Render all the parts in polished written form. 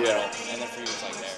Yeah. And then for you, it's like there.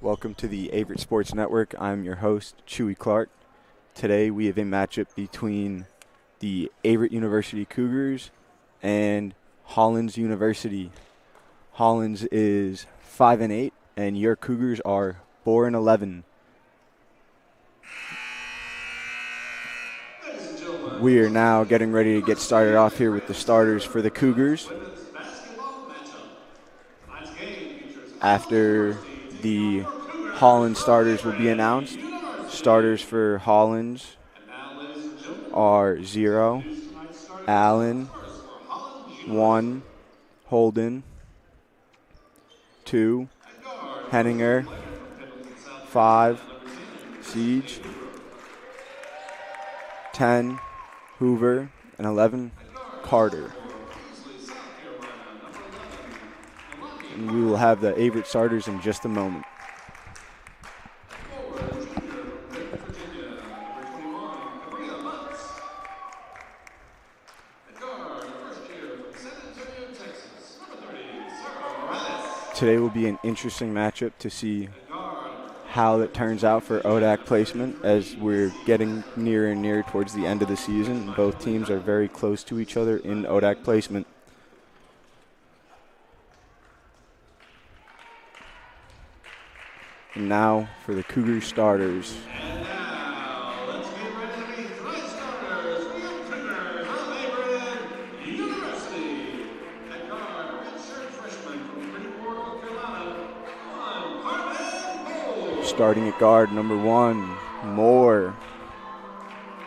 Welcome to the Averett Sports Network. I'm your host, Chewy Clark. Today we have a matchup between the Averett University Cougars and Hollins University. Hollins is 5-8, and your Cougars are 4-11. We are now getting ready to get started off here with the starters for the Cougars. After the Hollins starters will be announced, starters for Hollins are 0, Allen, 1, Holden, 2, Henninger, 5, Siege, 10, Hoover, and 11, Carter. And we will have the Averett starters in just a moment. Today will be an interesting matchup to see how it turns out for ODAC placement as we're getting nearer and nearer towards the end of the season. Both teams are very close to each other in ODAC placement. And now for the Cougar starters. And now, let's get ready to meet tonight's starters for the Cougars of Averett University. At guard, redshirt freshman from Freeport, North Carolina, Harvey. Starting at guard, number 1, Moore.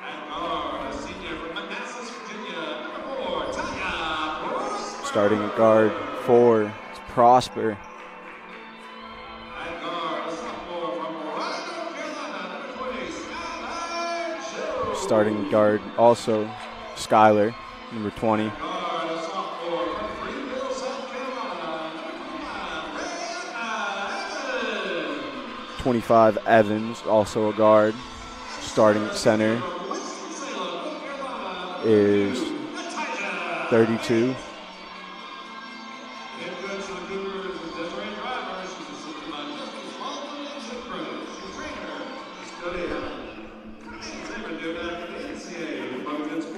At guard, a senior from Manassas, Virginia, number 4, Tanya Prosper. Starting at guard, 4, it's Prosper. Starting guard, also Skyler, number 20. 25, Evans, also a guard. Starting at center is 32.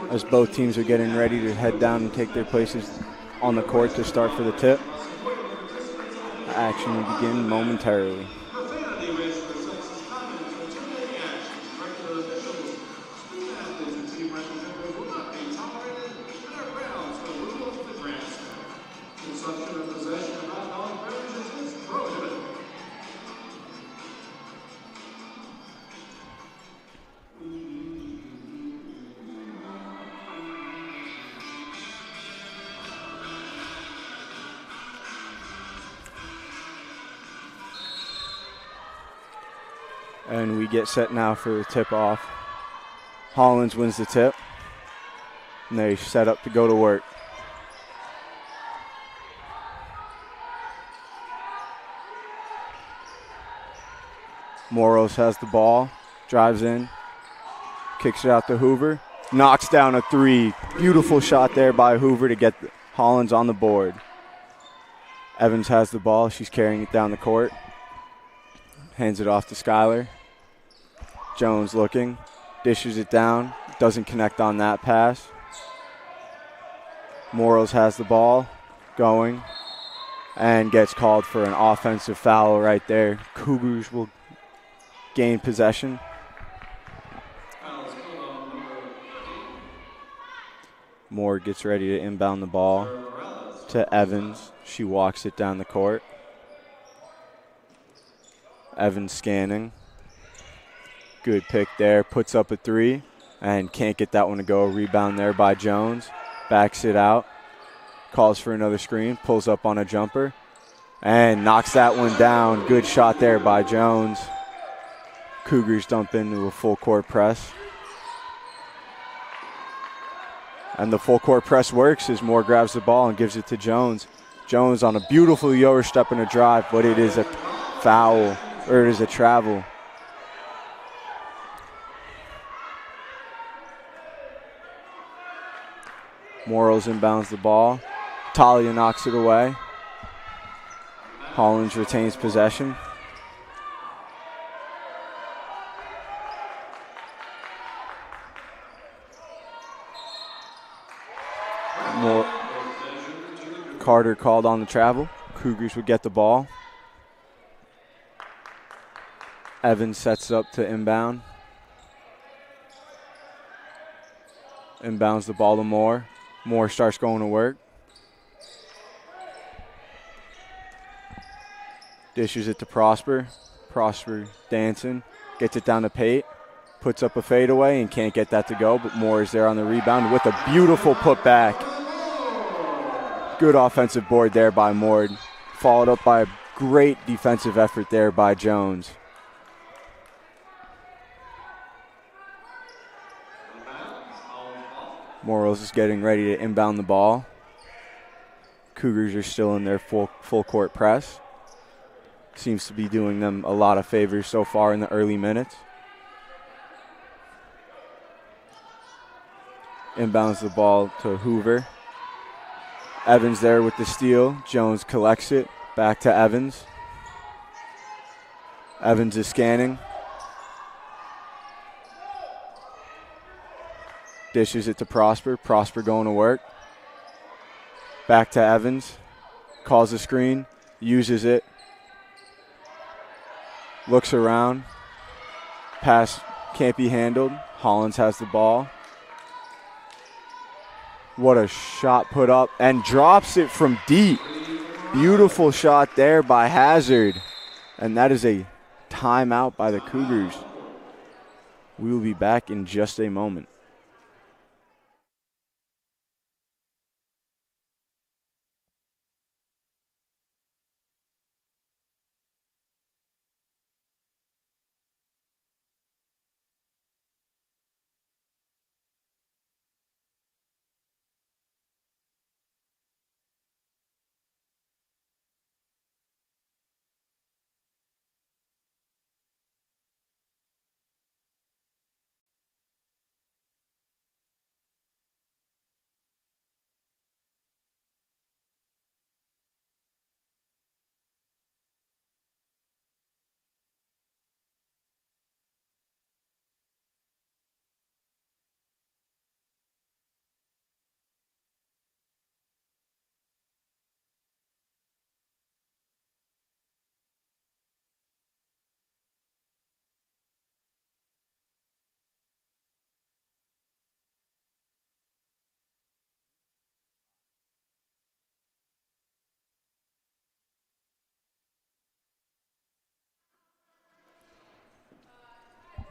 As both teams are getting ready to head down and take their places on the court to start for the tip. action will begin momentarily. Profanity rates for sexist comments or intimidating actions. Regular officials, student athletes, and team representatives will not be tolerated and are grounds for removal from the grandstand. Consumption or possession of alcoholic beverages is prohibited. And we get set now for the tip-off. Hollins wins the tip. And they set up to go to work. Moros has the ball, drives in, kicks it out to Hoover, knocks down a three. Beautiful shot there by Hoover to get Hollins on the board. Evans has the ball. She's carrying it down the court. Hands it off to Skylar. Jones looking, dishes it down, doesn't connect on that pass. Moros has the ball, going, and gets called for an offensive foul right there. Cougars will gain possession. Moore gets ready to inbound the ball to Evans. She walks it down the court. Evans scanning. Good pick there. Puts up a three and can't get that one to go. Rebound there by Jones. Backs it out. Calls for another screen. Pulls up on a jumper and knocks that one down. Good shot there by Jones. Cougars dump into a full court press. And the full court press works as Moore grabs the ball and gives it to Jones. Jones on a beautiful Yower step and a drive, but it is a foul, or it is a travel. Moros inbounds the ball. Talia knocks it away. Hollins retains possession. Carter called on the travel. Cougars would get the ball. Evans sets up to inbound. Inbounds the ball to Moore. Moore starts going to work. Dishes it to Prosper. Prosper dancing. Gets it down to Pate. Puts up a fadeaway and can't get that to go, but Moore is there on the rebound with a beautiful putback. Good offensive board there by Moore. Followed up by a great defensive effort there by Jones. Moros is getting ready to inbound the ball. Cougars are still in their full court press. Seems to be doing them a lot of favors so far in the early minutes. Inbounds the ball to Hoover. Evans there with the steal. Jones collects it. Back to Evans. Evans is scanning. Dishes it to Prosper. Prosper going to work. Back to Evans. Calls the screen. Uses it. Looks around. Pass can't be handled. Hollins has the ball. What a shot put up. And drops it from deep. Beautiful shot there by Hazard. And that is a timeout by the Cougars. We will be back in just a moment.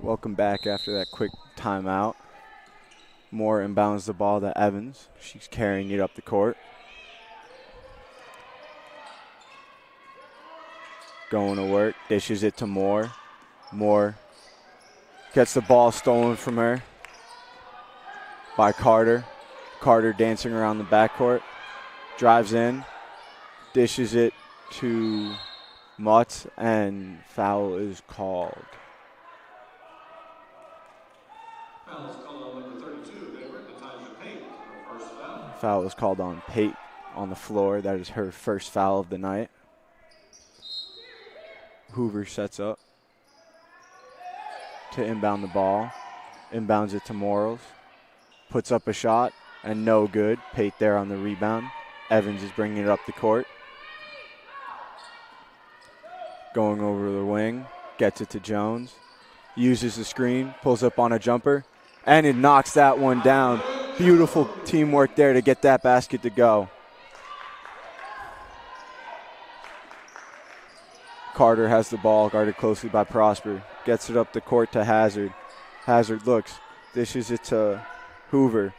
Welcome back after that quick timeout. Moore inbounds the ball to Evans. She's carrying it up the court. Going to work, dishes it to Moore. Moore gets the ball stolen from her by Carter. Carter dancing around the backcourt. Drives in, dishes it to Mutz, and foul is called. Foul is called on number 32, Averett, Natasha Pate, her first foul. Foul is called on Pate on the floor. That is her first foul of the night. Hoover sets up to inbound the ball. Inbounds it to Morals. Puts up a shot, and no good. Pate there on the rebound. Evans is bringing it up the court. Going over the wing. Gets it to Jones. Uses the screen. Pulls up on a jumper. And it knocks that one down. Beautiful teamwork there to get that basket to go. Carter has the ball, guarded closely by Prosper. Gets it up the court to Hazard. Hazard looks. Dishes it to Hoover.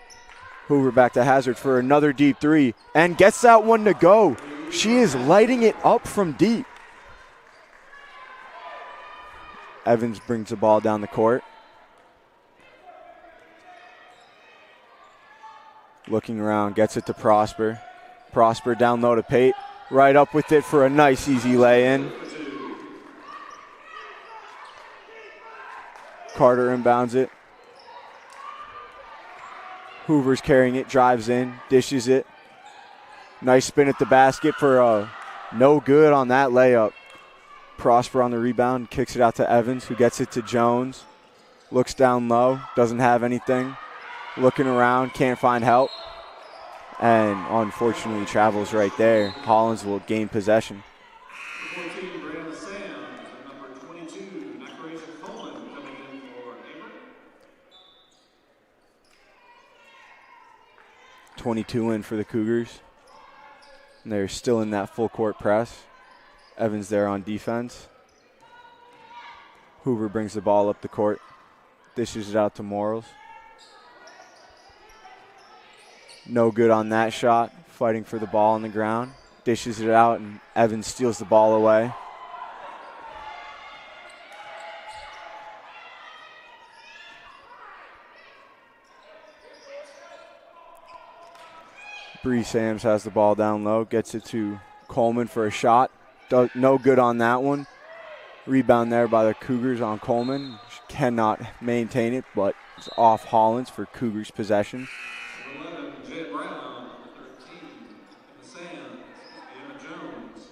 Hoover back to Hazard for another deep three. And gets that one to go. She is lighting it up from deep. Evans brings the ball down the court. Looking around, gets it to Prosper. Prosper down low to Pate. Right up with it for a nice easy lay-in. Carter inbounds it. Hoover's carrying it, drives in, dishes it. Nice spin at the basket for a no good on that layup. Prosper on the rebound, kicks it out to Evans, who gets it to Jones. Looks down low, doesn't have anything. Looking around, can't find help. And unfortunately travels right there. Hollins will gain possession. 14, Brianna Sands, and number 22, Nakarisa Coleman coming in for Averett. 22 in for the Cougars. And they're still in that full court press. Evans there on defense. Hoover brings the ball up the court. Dishes it out to Morals. No good on that shot. Fighting for the ball on the ground. Dishes it out, and Evans steals the ball away. Bree Sams has the ball down low. Gets it to Coleman for a shot. No good on that one. Rebound there by the Cougars on Coleman. She cannot maintain it, but it's off Hollins for Cougars possession. 11, Jed Brown, 13, Sands, Emma Jones.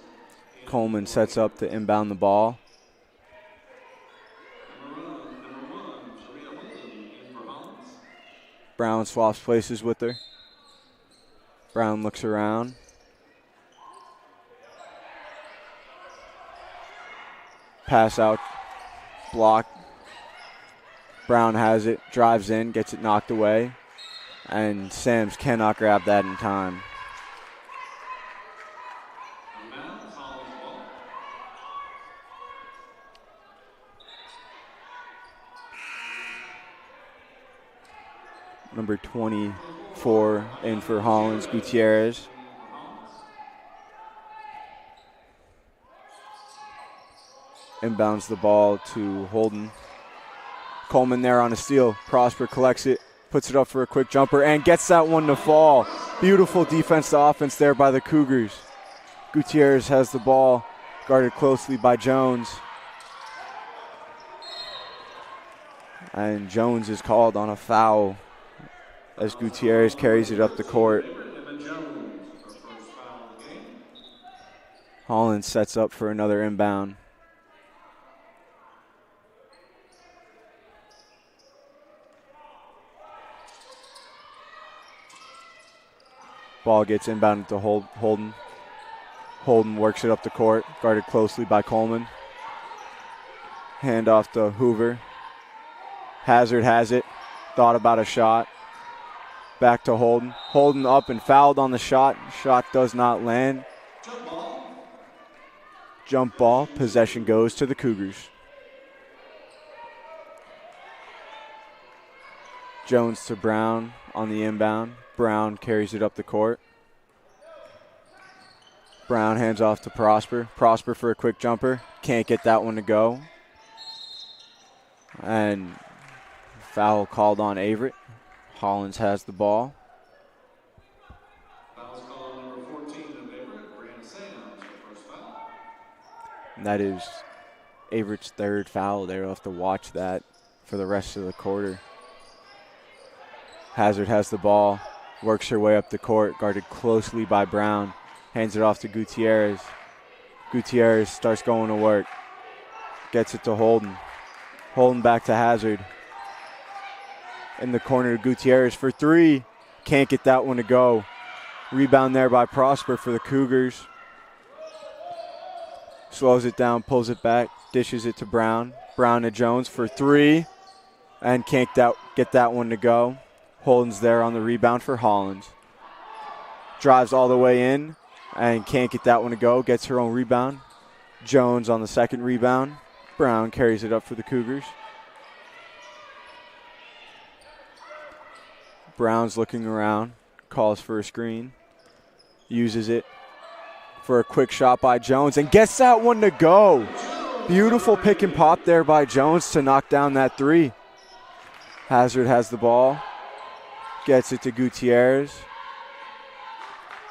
Coleman sets up to inbound the ball. Number one, Sharia Whitley in for Hollins. Brown swaps places with her. Brown looks around. Pass out, block. Brown has it, drives in, gets it knocked away, and Sams cannot grab that in time. Number 24 in for Hollins, Gutierrez. Inbounds the ball to Holden. Coleman there on a steal. Prosper collects it, puts it up for a quick jumper, and gets that one to fall. Beautiful defense to offense there by the Cougars. Gutierrez has the ball, guarded closely by Jones. And Jones is called on a foul as Gutierrez carries it up the court. Hollins sets up for another inbound. Ball gets inbounded to Holden. Holden works it up the court, guarded closely by Coleman. Hand off to Hoover. Hazard has it, thought about a shot. Back to Holden. Holden up and fouled on the shot. Shot does not land. Jump ball. Possession goes to the Cougars. Jones to Brown on the inbound. Brown carries it up the court. Brown hands off to Prosper. Prosper for a quick jumper. Can't get that one to go. And foul called on Averett. Hollins has the ball. Foul is called on number 14 of Averett, Brandon Sams, for first foul. And that is Averett's third foul. They'll have to watch that for the rest of the quarter. Hazard has the ball. Works her way up the court. Guarded closely by Brown. Hands it off to Gutierrez. Gutierrez starts going to work. Gets it to Holden. Holden back to Hazard. In the corner to Gutierrez for three. Can't get that one to go. Rebound there by Prosper for the Cougars. Slows it down, pulls it back, dishes it to Brown. Brown to Jones for three. And can't get that one to go. Holden's there on the rebound for Hollins. Drives all the way in. And can't get that one to go. Gets her own rebound. Jones on the second rebound. Brown carries it up for the Cougars. Brown's looking around. Calls for a screen. Uses it for a quick shot by Jones. And gets that one to go. Beautiful pick and pop there by Jones to knock down that three. Hazard has the ball. Gets it to Gutierrez.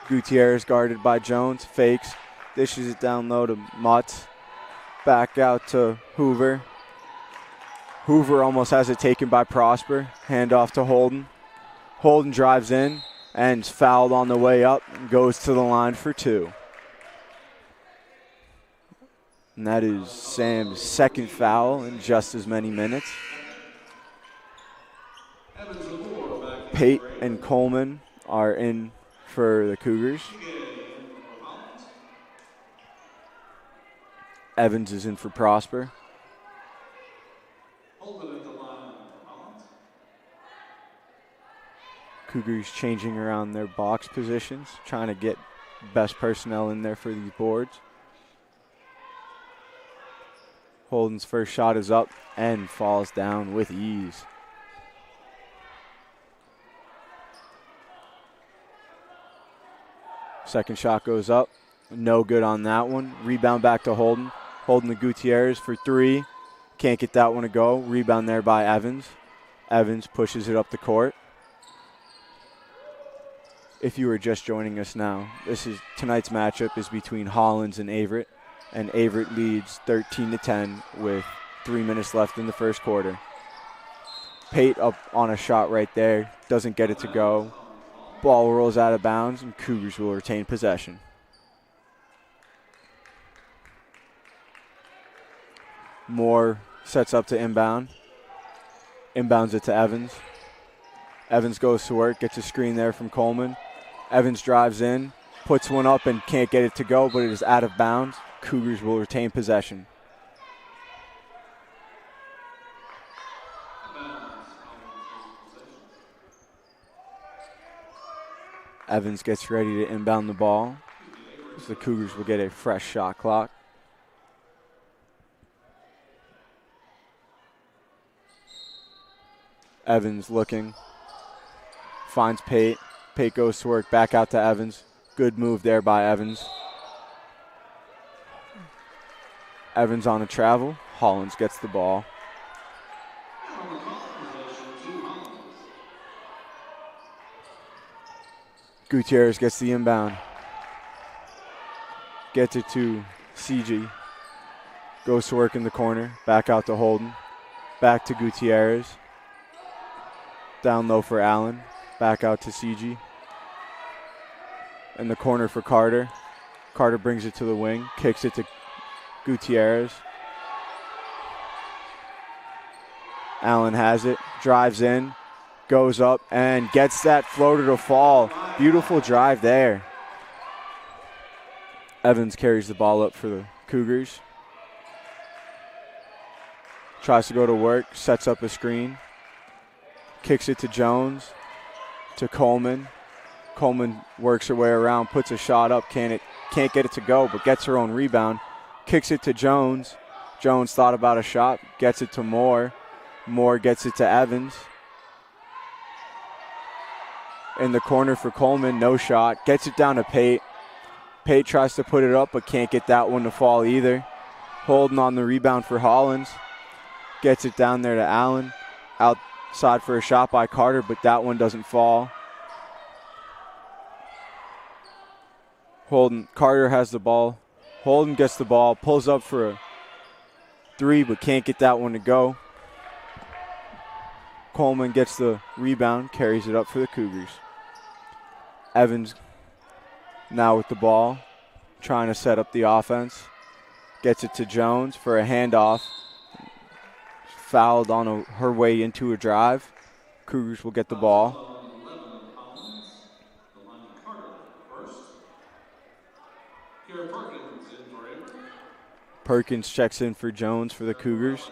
Gutierrez guarded by Jones, fakes, dishes it down low to Mutz. Back out to Hoover. Hoover almost has it taken by Prosper. Hand off to Holden. Holden drives in and is fouled on the way up and goes to the line for two. And that is Sam's second foul in just as many minutes. Pate and Coleman are in for the Cougars. Evans is in for Prosper. Cougars changing around their box positions, trying to get best personnel in there for these boards. Holden's first shot is up and falls down with ease. Second shot goes up. No good on that one. Rebound back to Holden. Holden to Gutierrez for three. Can't get that one to go. Rebound there by Evans. Evans pushes it up the court. If you were just joining us now, tonight's matchup is between Hollins and Averett. And Averett leads 13-10 with 3 minutes left in the first quarter. Pate up on a shot right there. Doesn't get it to go. Ball rolls out of bounds, and Cougars will retain possession. Moore sets up to inbound. Inbounds it to Evans. Evans goes to work, gets a screen there from Coleman. Evans drives in, puts one up and can't get it to go, but it is out of bounds. Cougars will retain possession. Evans gets ready to inbound the ball. So the Cougars will get a fresh shot clock. Evans looking. Finds Pate. Pate goes to work. Back out to Evans. Good move there by Evans. Evans on a travel. Hollins gets the ball. Gutierrez gets the inbound. Gets it to CG. Goes to work in the corner. Back out to Holden. Back to Gutierrez. Down low for Allen. Back out to CG. In the corner for Carter. Carter brings it to the wing. Kicks it to Gutierrez. Allen has it. Drives in. Goes up and gets that floater to fall. Beautiful drive there. Evans carries the ball up for the Cougars. Tries to go to work, sets up a screen. Kicks it to Jones, to Coleman. Coleman works her way around, puts a shot up, can't get it to go, but gets her own rebound. Kicks it to Jones. Jones thought about a shot, gets it to Moore. Moore gets it to Evans. in the corner for Coleman. No shot. Gets it down to Pate. Pate tries to put it up but can't get that one to fall either. Holding on the rebound for Hollins. Gets it down there to Allen. Outside for a shot by Carter, but that one doesn't fall. Carter has the ball. Holden gets the ball, pulls up for a three, but can't get that one to go. Coleman gets the rebound, carries it up for the Cougars. Evans now with the ball, trying to set up the offense. Gets it to Jones for a handoff. Fouled on her way into a drive. Cougars will get the ball. Perkins checks in for Jones for the Cougars.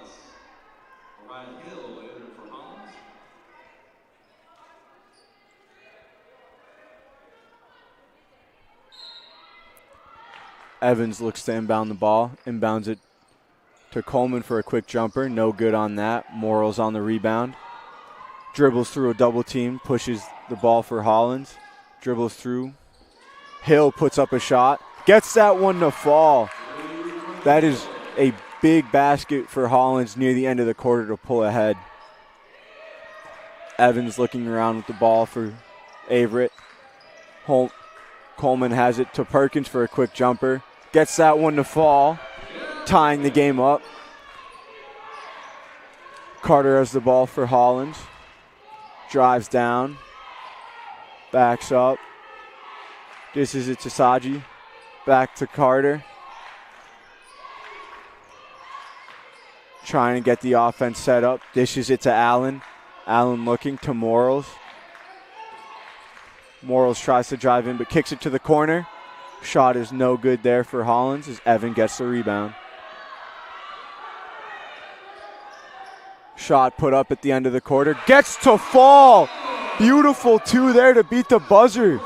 Evans looks to inbound the ball, inbounds it to Coleman for a quick jumper. No good on that. Morrill's on the rebound. Dribbles through a double team, pushes the ball for Hollins. Dribbles through. Hill puts up a shot. Gets that one to fall. That is a big basket for Hollins near the end of the quarter to pull ahead. Evans looking around with the ball for Averett. Coleman has it to Perkins for a quick jumper. Gets that one to fall, tying the game up. Carter has the ball for Hollins. Drives down. Backs up. This is it to Saji. Back to Carter. Trying to get the offense set up. Dishes it to Allen. Allen looking to Morrils. Morrils tries to drive in but kicks it to the corner. Shot is no good there for Hollins as Evan gets the rebound. Shot put up at the end of the quarter. Gets to fall. Beautiful two there to beat the buzzer.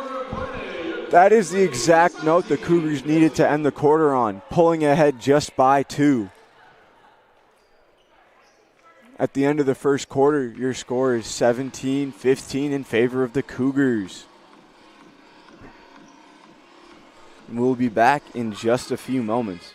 That is the exact note the Cougars needed to end the quarter on. Pulling ahead just by 2. At the end of the first quarter, your score is 17-15 in favor of the Cougars. We'll be back in just a few moments.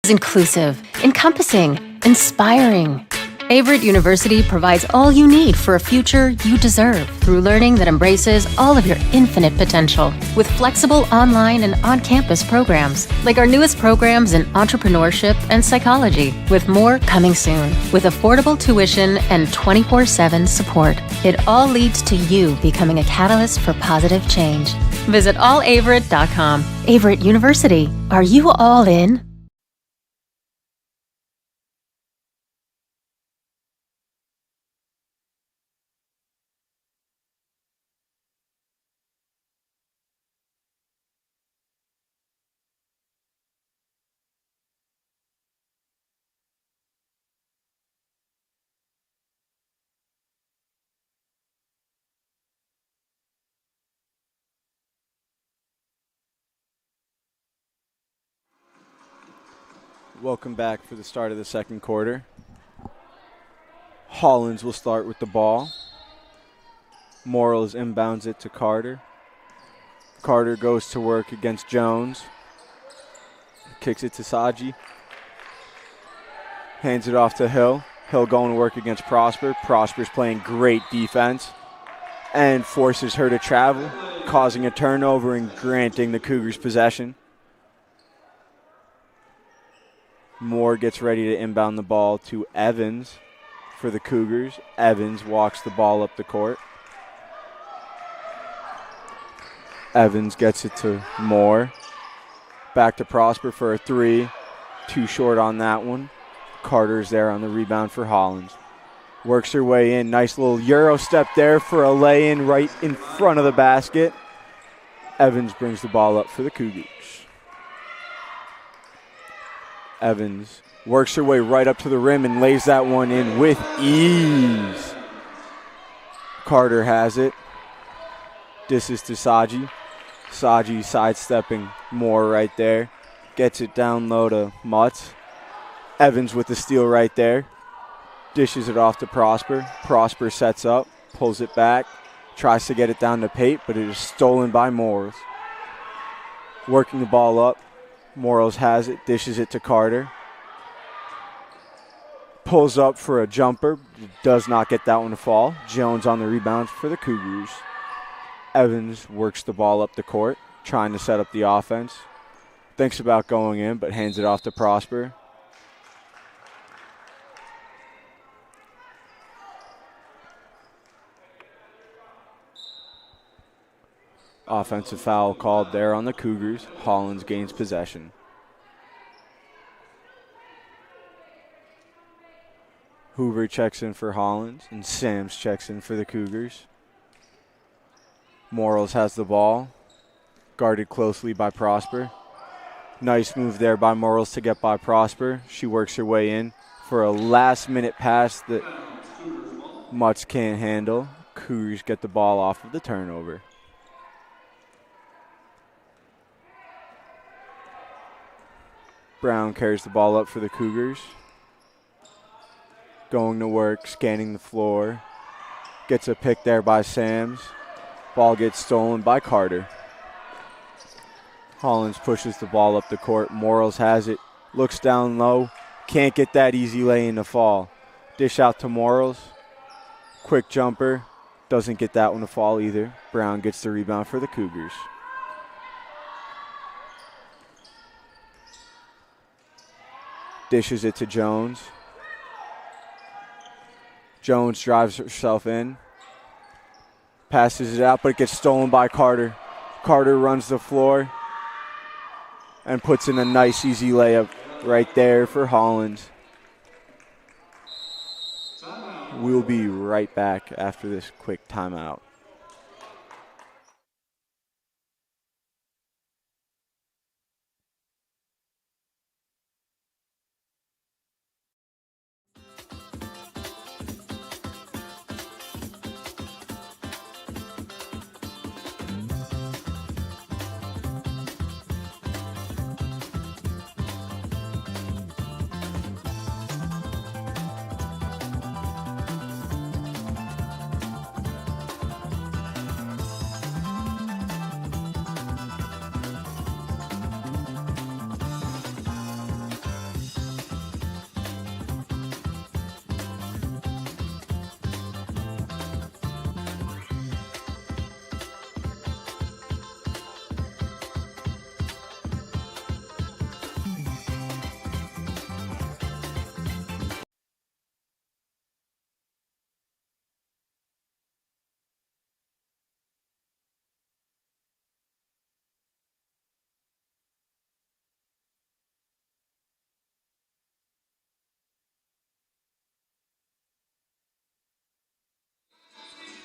Inclusive, encompassing, inspiring. Averett University provides all you need for a future you deserve through learning that embraces all of your infinite potential with flexible online and on-campus programs like our newest programs in entrepreneurship and psychology, with more coming soon, with affordable tuition and 24/7 support. It all leads to you becoming a catalyst for positive change. Visit allaverett.com. Averett University. Are you all in? Welcome back for the start of the second quarter. Hollins will start with the ball. Morrils inbounds it to Carter. Carter goes to work against Jones. Kicks it to Saji. Hands it off to Hill. Hill going to work against Prosper. Prosper's playing great defense and forces her to travel, causing a turnover and granting the Cougars possession. Moore gets ready to inbound the ball to Evans for the Cougars. Evans walks the ball up the court. Evans gets it to Moore. Back to Prosper for a three. Too short on that one. Carter's there on the rebound for Hollins. Works her way in. Nice little Euro step there for a lay-in right in front of the basket. Evans brings the ball up for the Cougars. Evans works her way right up to the rim and lays that one in with ease. Carter has it. This is to Saji. Saji sidestepping Moore right there. Gets it down low to Mutz. Evans with the steal right there. Dishes it off to Prosper. Prosper sets up, pulls it back, tries to get it down to Pate, but it is stolen by Morals. Working the ball up. Morals has it, dishes it to Carter. Pulls up for a jumper, does not get that one to fall. Jones on the rebound for the Cougars. Evans works the ball up the court, trying to set up the offense. Thinks about going in, but hands it off to Prosper. Offensive foul called there on the Cougars. Hollins gains possession. Hoover checks in for Hollins, and Sams checks in for the Cougars. Morals has the ball, guarded closely by Prosper. Nice move there by Morals to get by Prosper. She works her way in for a last-minute pass that Mutz can't handle. Cougars get the ball off of the turnover. Brown carries the ball up for the Cougars. Going to work, scanning the floor. Gets a pick there by Sams. Ball gets stolen by Carter. Hollins pushes the ball up the court. Morals has it. Looks down low. Can't get that easy lay in to fall. Dish out to Morals. Quick jumper. Doesn't get that one to fall either. Brown gets the rebound for the Cougars. Dishes it to Jones. Jones drives herself in. Passes it out, but it gets stolen by Carter. Carter runs the floor and puts in a nice, easy layup right there for Hollins. We'll be right back after this quick timeout.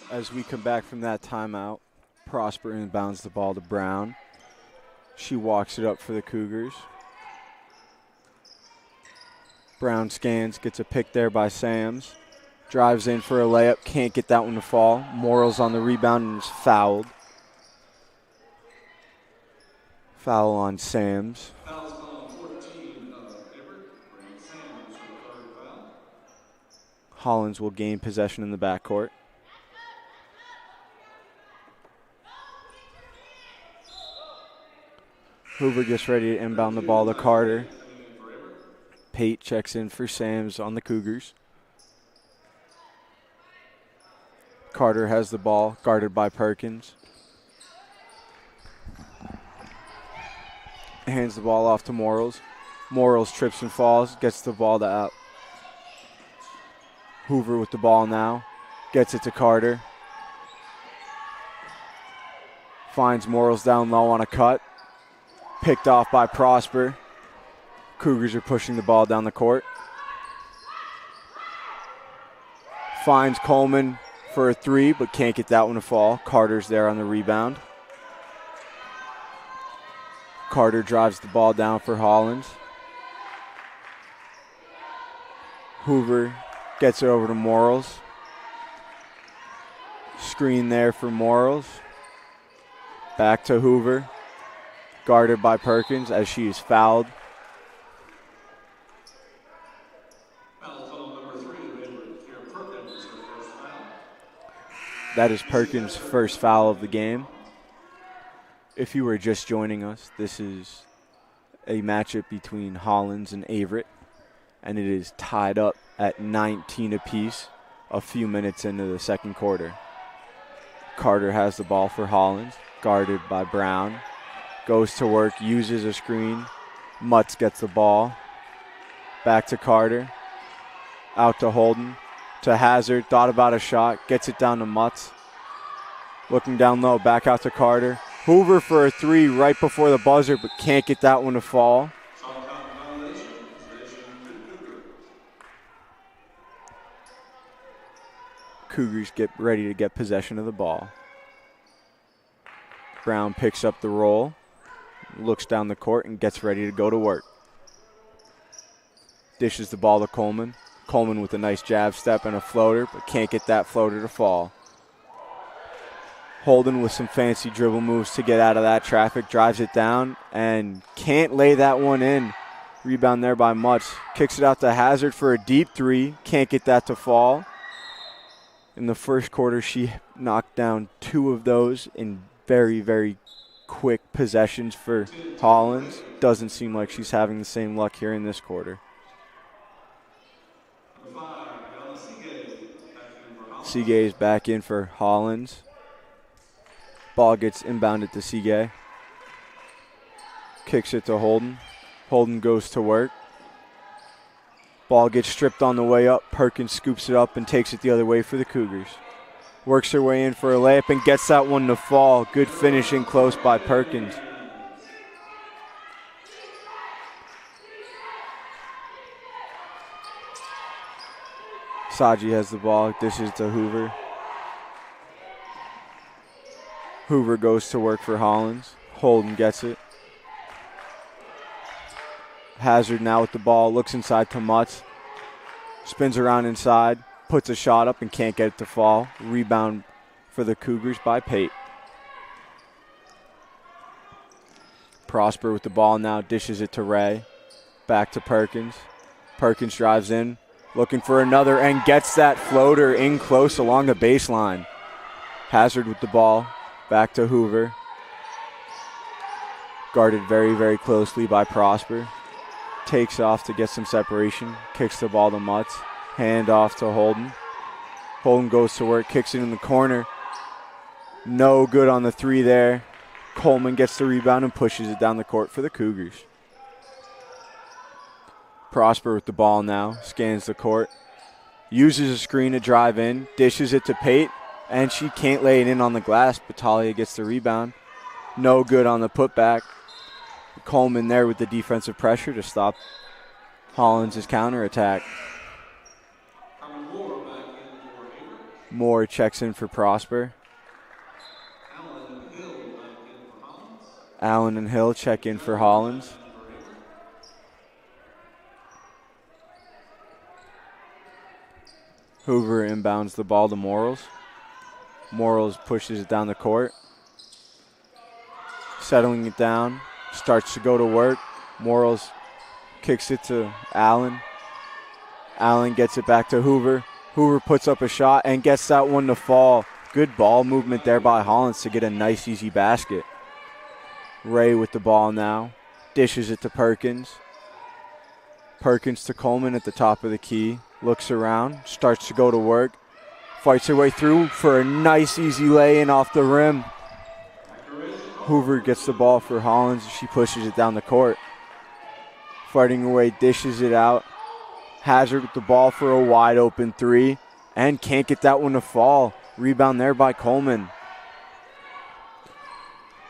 As we come back from that timeout, Prosper inbounds the ball to Brown. She walks it up for the Cougars. Brown scans, gets a pick there by Sams. Drives in for a layup, can't get that one to fall. Morals on the rebound and is fouled. Foul on Sams. Fouls on 14 of Averett, bringing Sams for the third foul. Hollins will gain possession in the backcourt. Hoover gets ready to inbound the ball to Carter. Pate checks in for Sams on the Cougars. Carter has the ball, guarded by Perkins. Hands the ball off to Morals. Morals trips and falls, gets the ball to out. Hoover with the ball now. Gets it to Carter. Finds Morals down low on a cut. Picked off by Prosper. Cougars are pushing the ball down the court. Finds Coleman for a three, but can't get that one to fall. Carter's there on the rebound. Carter drives the ball down for Hollins. Hoover gets it over to Morals. Screen there for Morals. Back to Hoover. Guarded by Perkins as she is fouled. Foul call number 3, Averett Perkins, her first foul. That is Perkins' first foul of the game. If you were just joining us, this is a matchup between Hollins and Averett, and it is tied up at 19 apiece a few minutes into the second quarter. Carter has the ball for Hollins, guarded by Brown. Goes to work, uses a screen. Mutz gets the ball. Back to Carter. Out to Holden. To Hazard, thought about a shot, gets it down to Mutz. Looking down low, back out to Carter. Hoover for a 3 right before the buzzer, but can't get that one to fall. Cougars get ready to get possession of the ball. Brown picks up the roll, looks down the court, and gets ready to go to work. Dishes the ball to Coleman. Coleman with a nice jab step and a floater, but can't get that floater to fall. Holden with some fancy dribble moves to get out of that traffic, drives it down, and can't lay that one in. Rebound there by Mutz. Kicks it out to Hazard for a deep 3, can't get that to fall. In the first quarter, she knocked down 2 of those in very, very quick possessions for Hollins. Doesn't seem like she's having the same luck here in this quarter. Seagay is back in for Hollins. Ball gets inbounded to Seagay. Kicks it to Holden. Holden goes to work. Ball gets stripped on the way up. Perkins scoops it up and takes it the other way for the Cougars. Works her way in for a layup and gets that one to fall. Good finishing close by Perkins. Saji has the ball, dishes to Hoover. Hoover goes to work for Hollins. Holden gets it. Hazard now with the ball, looks inside to Mutz. Spins around inside, puts a shot up and can't get it to fall. Rebound for the Cougars by Pate. Prosper with the ball now, dishes it to Ray. Back to Perkins. Perkins drives in, looking for another and gets that floater in close along the baseline. Hazard with the ball, back to Hoover. Guarded very, very closely by Prosper. Takes off to get some separation, kicks the ball to Mutz. Hand off to Holden. Holden goes to work, kicks it in the corner. No good on the 3 there. Coleman gets the rebound and pushes it down the court for the Cougars. Prosper with the ball now, scans the court. Uses a screen to drive in, dishes it to Pate, and she can't lay it in on the glass. Battaglia gets the rebound. No good on the putback. Coleman there with the defensive pressure to stop Hollins' counterattack. Moore checks in for Prosper. Allen and Hill check in for Hollins. Hoover inbounds the ball to Morals. Morals pushes it down the court. Settling it down. Starts to go to work. Morals kicks it to Allen. Allen gets it back to Hoover. Hoover puts up a shot and gets that one to fall. Good ball movement there by Hollins to get a nice, easy basket. Ray with the ball now. Dishes it to Perkins. Perkins to Coleman at the top of the key. Looks around. Starts to go to work. Fights her way through for a nice, easy lay-in off the rim. Hoover gets the ball for Hollins. She pushes it down the court. Fighting away, dishes it out. Hazard with the ball for a wide open 3 and can't get that one to fall. Rebound there by Coleman.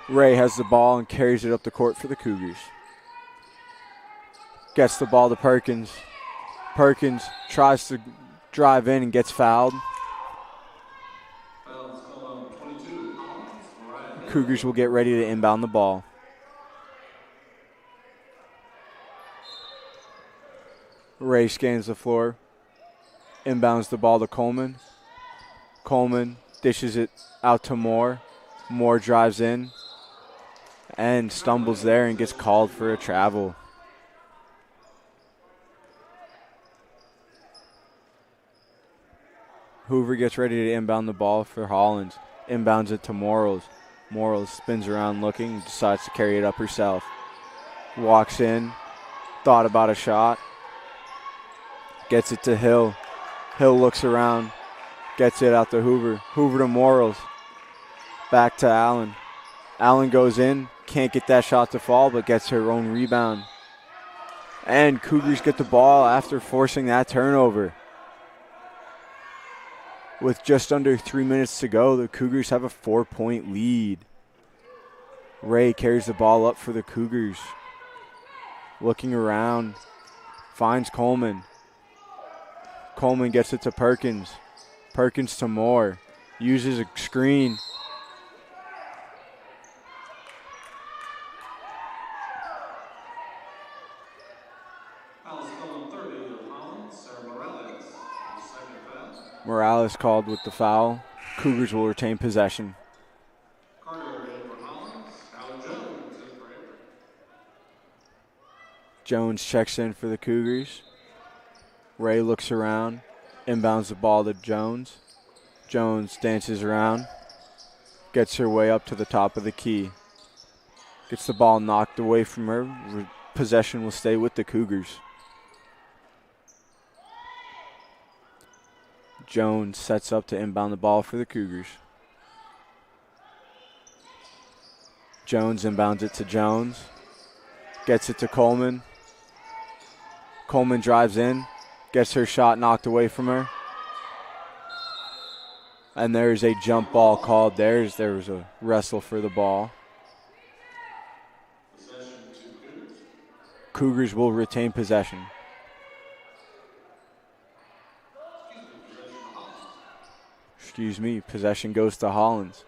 Ray has the ball and carries it up the court for the Cougars. Gets the ball to Perkins. Perkins tries to drive in and gets fouled. Cougars will get ready to inbound the ball. Ray scans the floor. Inbounds the ball to Coleman. Coleman dishes it out to Moore. Moore drives in. and stumbles there and gets called for a travel. Hoover gets ready to inbound the ball for Hollins. Inbounds it to Morals. Morals spins around looking, decides to carry it up herself. Walks in, thought about a shot. Gets it to Hill. Hill looks around, gets it out to Hoover. Hoover to Morals. Back to Allen. Allen goes in, can't get that shot to fall, but gets her own rebound. And Cougars get the ball after forcing that turnover. With just under 3 minutes to go, the Cougars have a 4-point lead. Ray carries the ball up for the Cougars. Looking around, finds Coleman. Coleman gets it to Perkins. Perkins to Moore. Uses a screen. Morales called with the foul. Cougars will retain possession. Jones checks in for the Cougars. Ray looks around, inbounds the ball to Jones. Jones dances around, gets her way up to the top of the key. Gets the ball knocked away from her. Possession will stay with the Cougars. Jones sets up to inbound the ball for the Cougars. Jones inbounds it to Jones. Gets it to Coleman. Coleman drives in. Gets her shot knocked away from her. And there's a jump ball called. There was a wrestle for the ball. Cougars will retain possession. Possession goes to Hollins.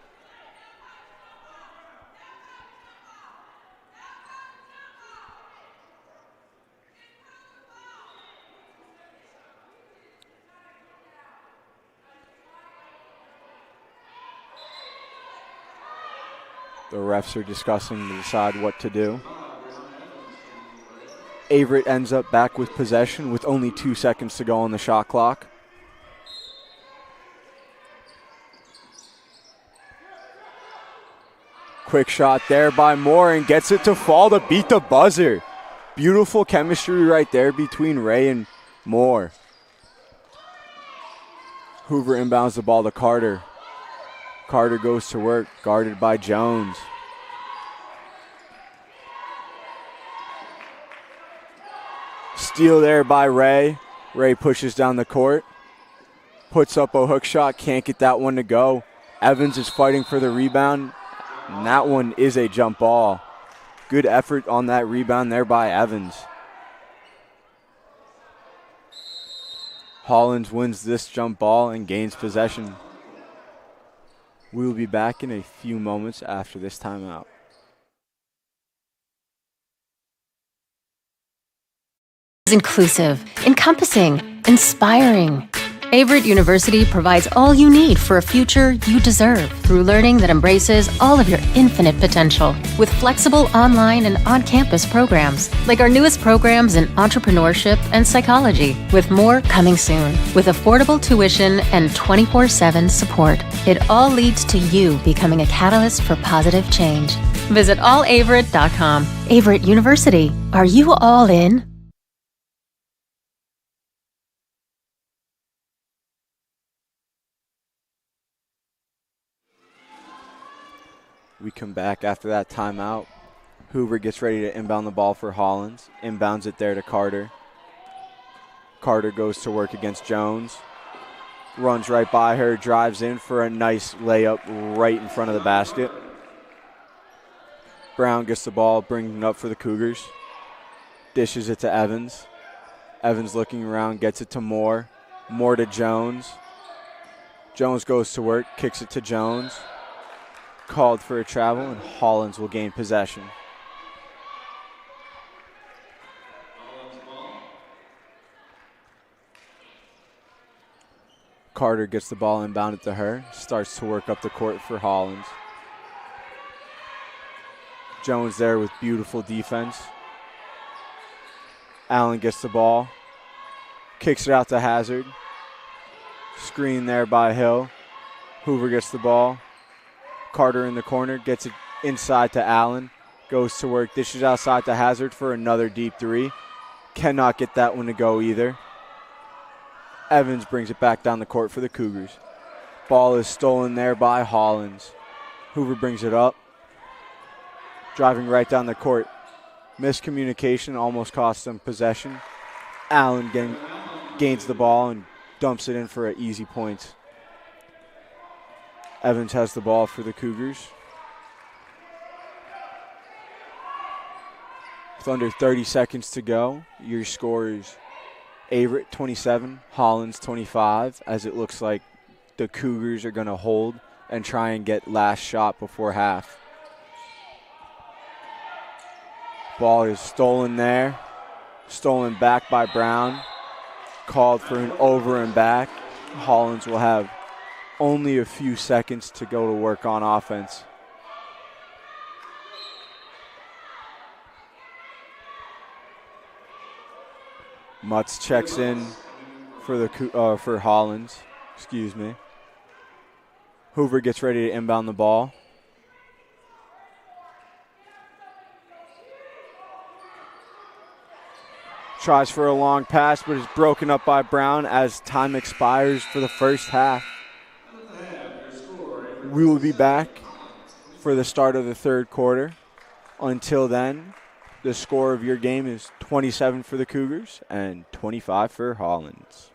The refs are discussing to decide what to do. Averett ends up back with possession with only 2 seconds to go on the shot clock. Quick shot there by Moore and gets it to fall to beat the buzzer. Beautiful chemistry right there between Ray and Moore. Hoover inbounds the ball to Carter. Carter goes to work, guarded by Jones. Steal there by Ray. Ray pushes down the court. Puts up a hook shot, can't get that one to go. Evans is fighting for the rebound. And that one is a jump ball. Good effort on that rebound there by Evans. Hollins wins this jump ball and gains possession. We will be back in a few moments after this timeout. Inclusive, encompassing, inspiring. Averett University provides all you need for a future you deserve through learning that embraces all of your infinite potential. With flexible online and on-campus programs, like our newest programs in entrepreneurship and psychology, with more coming soon. With affordable tuition and 24/7 support, it all leads to you becoming a catalyst for positive change. Visit allaverett.com. Averett University, are you all in? We come back after that timeout. Hoover gets ready to inbound the ball for Hollins. Inbounds it there to Carter. Carter goes to work against Jones. Runs right by her, drives in for a nice layup right in front of the basket. Brown gets the ball, bringing it up for the Cougars. Dishes it to Evans. Evans looking around, gets it to Moore. Moore to Jones. Jones goes to work, kicks it to Jones. Called for a travel, and Hollins will gain possession. Carter gets the ball inbounded to her, starts to work up the court for Hollins. Jones there with beautiful defense. Allen gets the ball. Kicks it out to Hazard. Screen there by Hill. Hoover gets the ball. Carter in the corner. Gets it inside to Allen. Goes to work. Dishes outside to Hazard for another deep three. Cannot get that one to go either. Evans brings it back down the court for the Cougars. Ball is stolen there by Hollins. Hoover brings it up. Driving right down the court. Miscommunication almost cost them possession. Allen gains the ball and dumps it in for an easy point. Evans has the ball for the Cougars. With under 30 seconds to go, your score is Averett 27, Hollins 25, as it looks like the Cougars are going to hold and try and get last shot before half. Ball is stolen there. Stolen back by Brown. Called for an over and back. Hollins will have only a few seconds to go to work on offense. Mutz checks in for Hollins. Excuse me. Hoover gets ready to inbound the ball. Tries for a long pass, but is broken up by Brown as time expires for the first half. We will be back for the start of the third quarter. Until then, the score of your game is 27 for the Cougars and 25 for Hollins.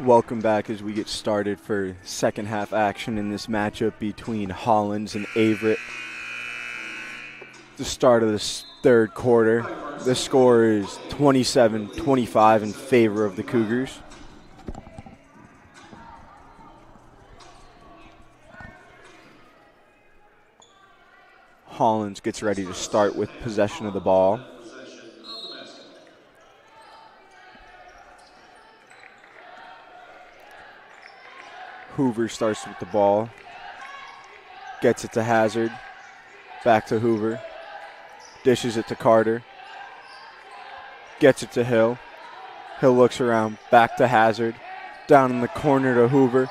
Welcome back as we get started for second half action in this matchup between Hollins and Averett. The start of this third quarter. The score is 27-25 in favor of the Cougars. Hollins gets ready to start with possession of the ball. Hoover starts with the ball. Gets it to Hazard. Back to Hoover. Dishes it to Carter. Gets it to Hill. Hill looks around. Back to Hazard. Down in the corner to Hoover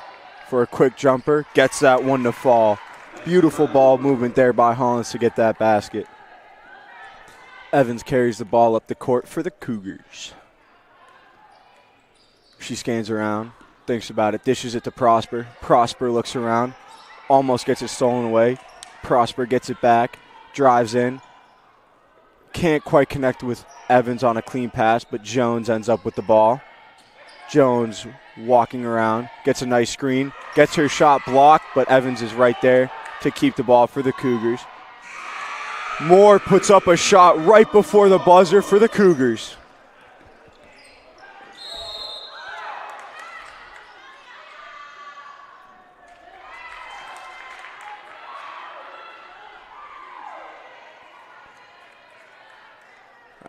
for a quick jumper. Gets that one to fall. Beautiful ball movement there by Hollins to get that basket. Evans carries the ball up the court for the Cougars. She scans around. Thinks about it, dishes it to Prosper. Prosper looks around, almost gets it stolen away. Prosper gets it back, drives in. Can't quite connect with Evans on a clean pass, but Jones ends up with the ball. Jones walking around, gets a nice screen, gets her shot blocked, but Evans is right there to keep the ball for the Cougars. Moore puts up a shot right before the buzzer for the Cougars.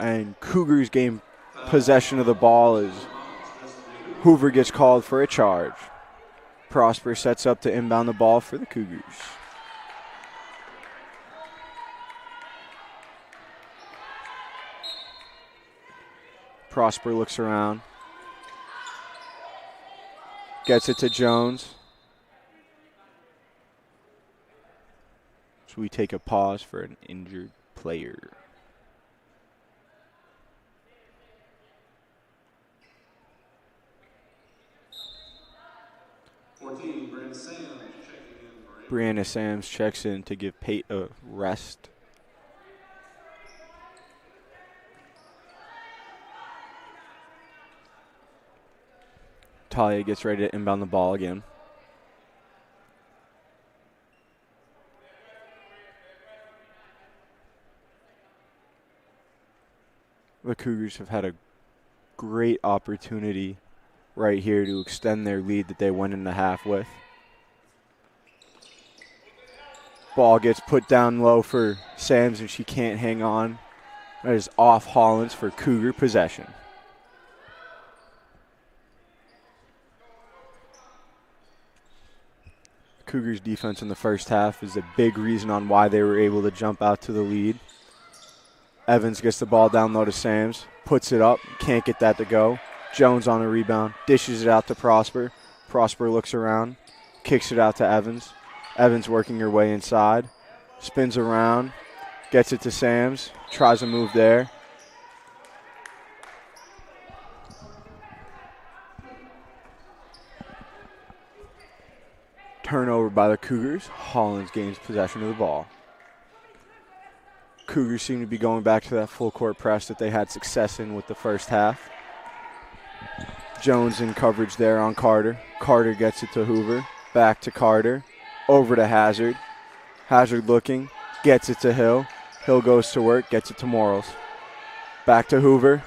And Cougars gain possession of the ball as Hoover gets called for a charge. Prosper sets up to inbound the ball for the Cougars. Prosper looks around. Gets it to Jones. So we take a pause for an injured player. Brianna Sams checks in to give Pate a rest. Talia gets ready to inbound the ball again. The Cougars have had a great opportunity right here to extend their lead that they went in the half with. Ball gets put down low for Sams and she can't hang on. That is off Hollins for Cougar possession. Cougars defense in the first half is a big reason on why they were able to jump out to the lead. Evans gets the ball down low to Sams, puts it up, can't get that to go. Jones on a rebound, dishes it out to Prosper. Prosper looks around, kicks it out to Evans. Evans working her way inside, spins around, gets it to Sams, tries to move there. Turnover by the Cougars. Hollins gains possession of the ball. Cougars seem to be going back to that full court press that they had success in with the first half. Jones in coverage there on Carter. Carter gets it to Hoover. Back to Carter. Over to Hazard. Hazard looking. Gets it to Hill. Hill goes to work. Gets it to Morals. Back to Hoover.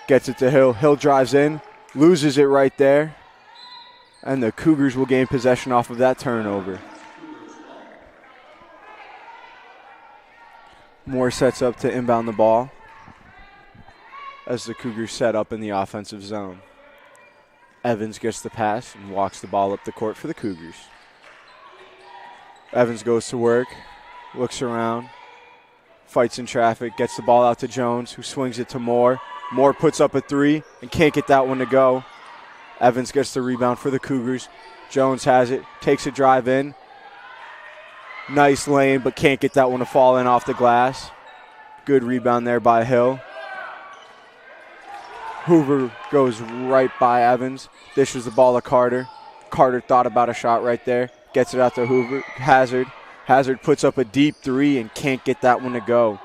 Gets it to Hill. Hill drives in. Loses it right there. And the Cougars will gain possession off of that turnover. Moore sets up to inbound the ball as the Cougars set up in the offensive zone. Evans gets the pass and walks the ball up the court for the Cougars. Evans goes to work, looks around, fights in traffic, gets the ball out to Jones, who swings it to Moore. Moore puts up a three and can't get that one to go. Evans gets the rebound for the Cougars. Jones has it, takes a drive in. Nice lane, but can't get that one to fall in off the glass. Good rebound there by Hill. Hoover goes right by Evans, dishes the ball to Carter. Carter thought about a shot right there, gets it out to Hoover. Hazard puts up a deep three and can't get that one to go.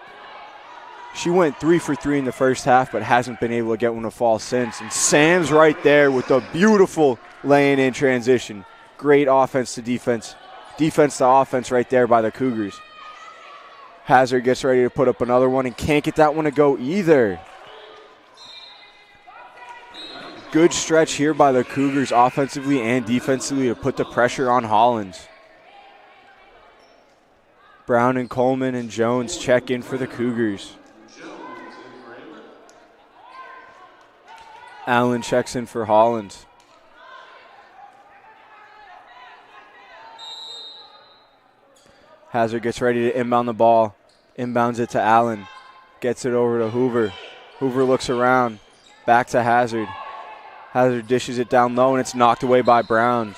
She went 3 for 3 in the first half, but hasn't been able to get one to fall since. And Sam's right there with a beautiful laying in transition. Great offense to defense. Defense to offense right there by the Cougars. Hazard gets ready to put up another one and can't get that one to go either. Good stretch here by the Cougars offensively and defensively to put the pressure on Hollins. Brown and Coleman and Jones check in for the Cougars. Allen checks in for Hollins. Hazard gets ready to inbound the ball. Inbounds it to Allen. Gets it over to Hoover. Hoover looks around. Back to Hazard. Hazard dishes it down low, and it's knocked away by Brown.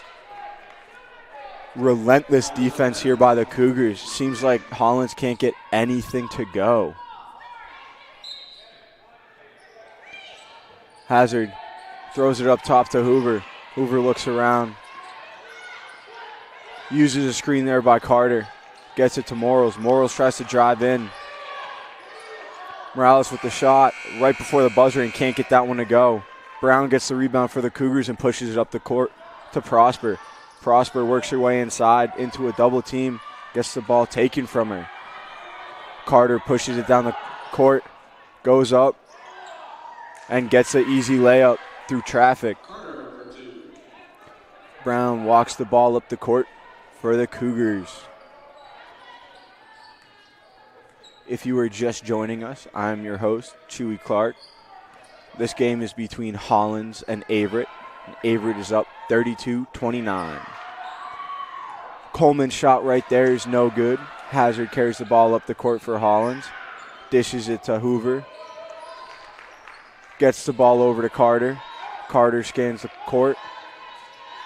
Relentless defense here by the Cougars. Seems like Hollins can't get anything to go. Hazard throws it up top to Hoover. Hoover looks around. Uses a screen there by Carter. Gets it to Morals. Morals tries to drive in. Morales with the shot right before the buzzer and can't get that one to go. Brown gets the rebound for the Cougars and pushes it up the court to Prosper. Prosper works her way inside into a double team. Gets the ball taken from her. Carter pushes it down the court. Goes up. And gets an easy layup through traffic. Brown walks the ball up the court for the Cougars. If you are just joining us, I'm your host, Chewy Clark. This game is between Hollins and Averett. Averett is up 32-29. Coleman's shot right there is no good. Hazard carries the ball up the court for Hollins. Dishes it to Hoover. Gets the ball over to Carter. Carter scans the court.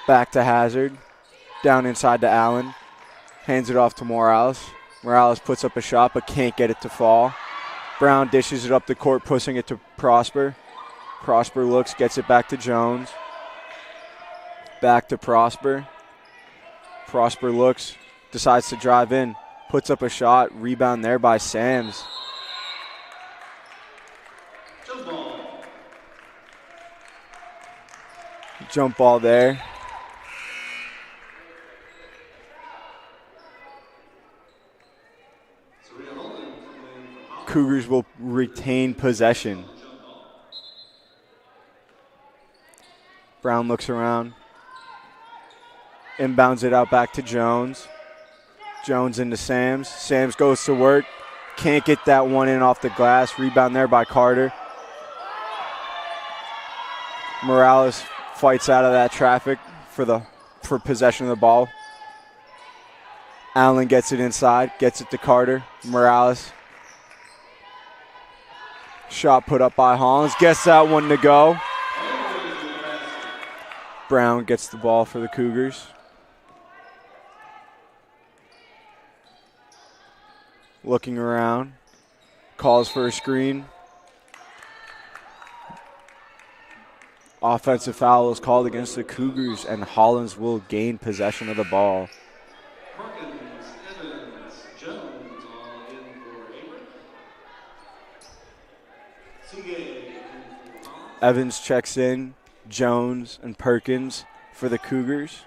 Back to Hazard. Down inside to Allen. Hands it off to Morales. Morales puts up a shot but can't get it to fall. Brown dishes it up the court, pushing it to Prosper. Prosper looks, gets it back to Jones. Back to Prosper. Prosper looks, decides to drive in. Puts up a shot. Rebound there by Sams. Jump ball there. Cougars will retain possession. Brown looks around. Inbounds it out back to Jones. Jones into Sams. Sams goes to work. Can't get that one in off the glass. Rebound there by Carter. Morales fights out of that traffic for possession of the ball. Allen gets it inside, gets it to Carter. Morales. Shot put up by Hollins. Gets that one to go. Brown gets the ball for the Cougars. Looking around. Calls for a screen. Offensive foul is called against the Cougars, and Hollins will gain possession of the ball. Evans checks in. Jones and Perkins for the Cougars.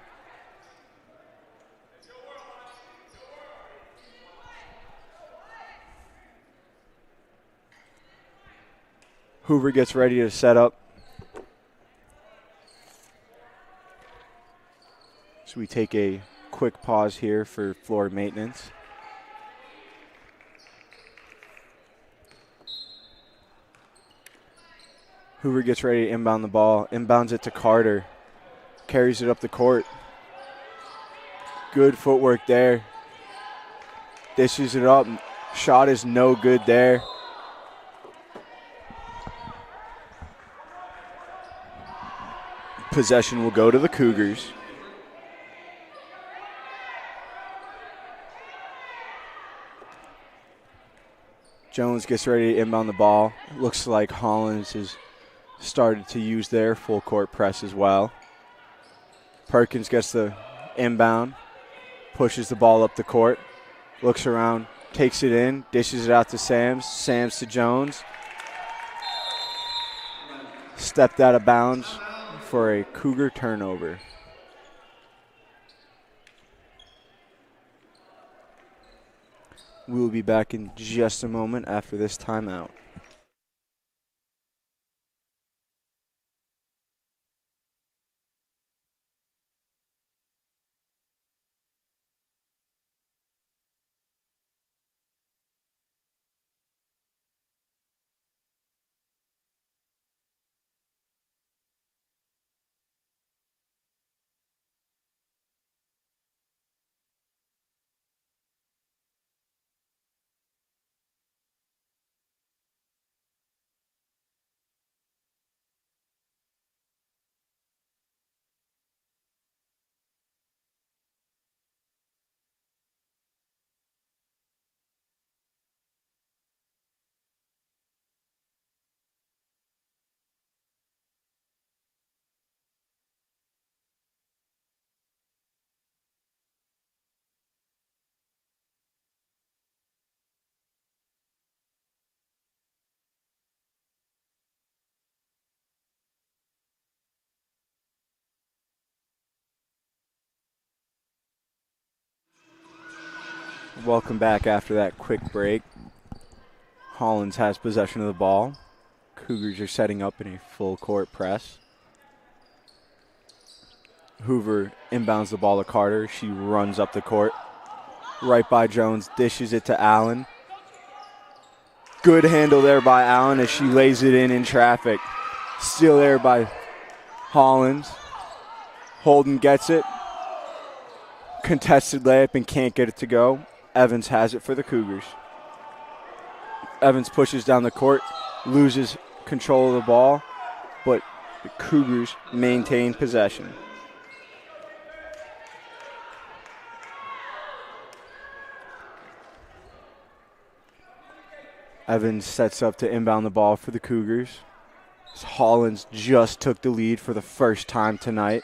Hoover gets ready to set up. So we take a quick pause here for floor maintenance. Hoover gets ready to inbound the ball. Inbounds it to Carter. Carries it up the court. Good footwork there. Dishes it up. Shot is no good there. Possession will go to the Cougars. Jones gets ready to inbound the ball. Looks like Hollins has started to use their full court press as well. Perkins gets the inbound, pushes the ball up the court, looks around, takes it in, dishes it out to Sams. Sams to Jones. Stepped out of bounds for a Cougar turnover. We will be back in just a moment after this timeout. Welcome back after that quick break. Hollins has possession of the ball. Cougars are setting up in a full court press. Hoover inbounds the ball to Carter. She runs up the court. Right by Jones, dishes it to Allen. Good handle there by Allen as she lays it in traffic. Still there by Hollins. Holden gets it. Contested layup and can't get it to go. Evans has it for the Cougars. Evans pushes down the court, loses control of the ball, but the Cougars maintain possession. Evans sets up to inbound the ball for the Cougars. Hollins just took the lead for the first time tonight.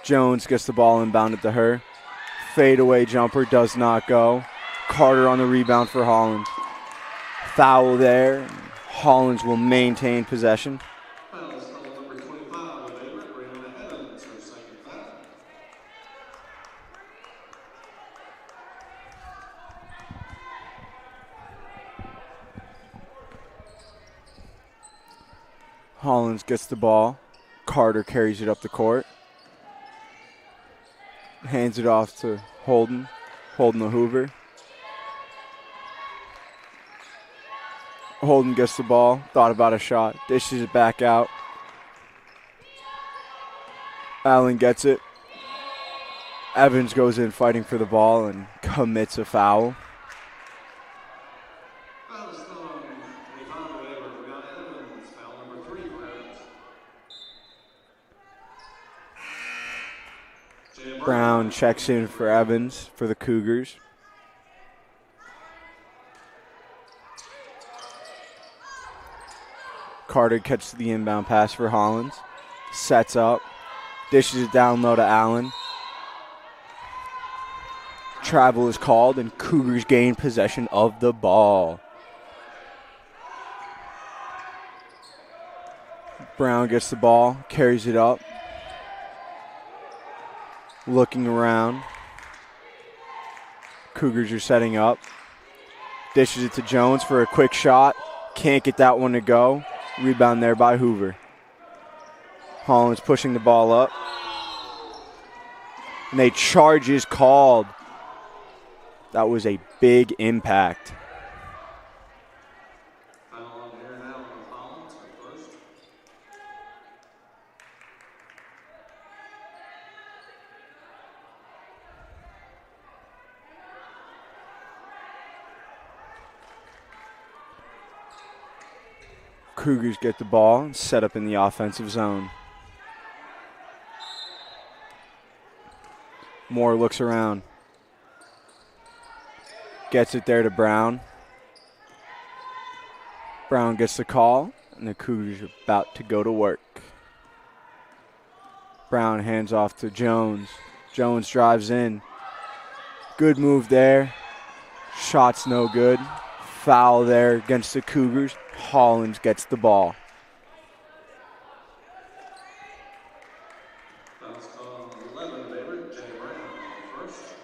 Jones gets the ball inbounded to her. Fadeaway jumper does not go. Carter on the rebound for Hollins. Foul there. Hollins will maintain possession. Foul is called number 25 with Averett, Brianna Evans, her second foul. Hollins gets the ball. Carter carries it up the court. Hands it off to Holden. Holden to Hoover. Holden gets the ball. Thought about a shot. Dishes it back out. Allen gets it. Evans goes in fighting for the ball and commits a foul. Foul is called on 25 with Averett, Brianna Evans. Foul number 3 for Evans. Brown checks in for Evans for the Cougars. Carter catches the inbound pass for Hollins. Sets up. Dishes it down low to Allen. Travel is called and Cougars gain possession of the ball. Brown gets the ball, carries it up. Looking around. Cougars are setting up. Dishes it to Jones for a quick shot. Can't get that one to go. Rebound there by Hoover. Hollins pushing the ball up. And a charge is called. That was a big impact. Foul on here now on Hollins, her first. Cougars get the ball and set up in the offensive zone. Moore looks around. Gets it there to Brown. Brown gets the call, and the Cougars are about to go to work. Brown hands off to Jones. Jones drives in. Good move there. Shot's no good. Foul there against the Cougars. Hollins gets the ball. Foul's called 11 of Averett, Jay Brown, first.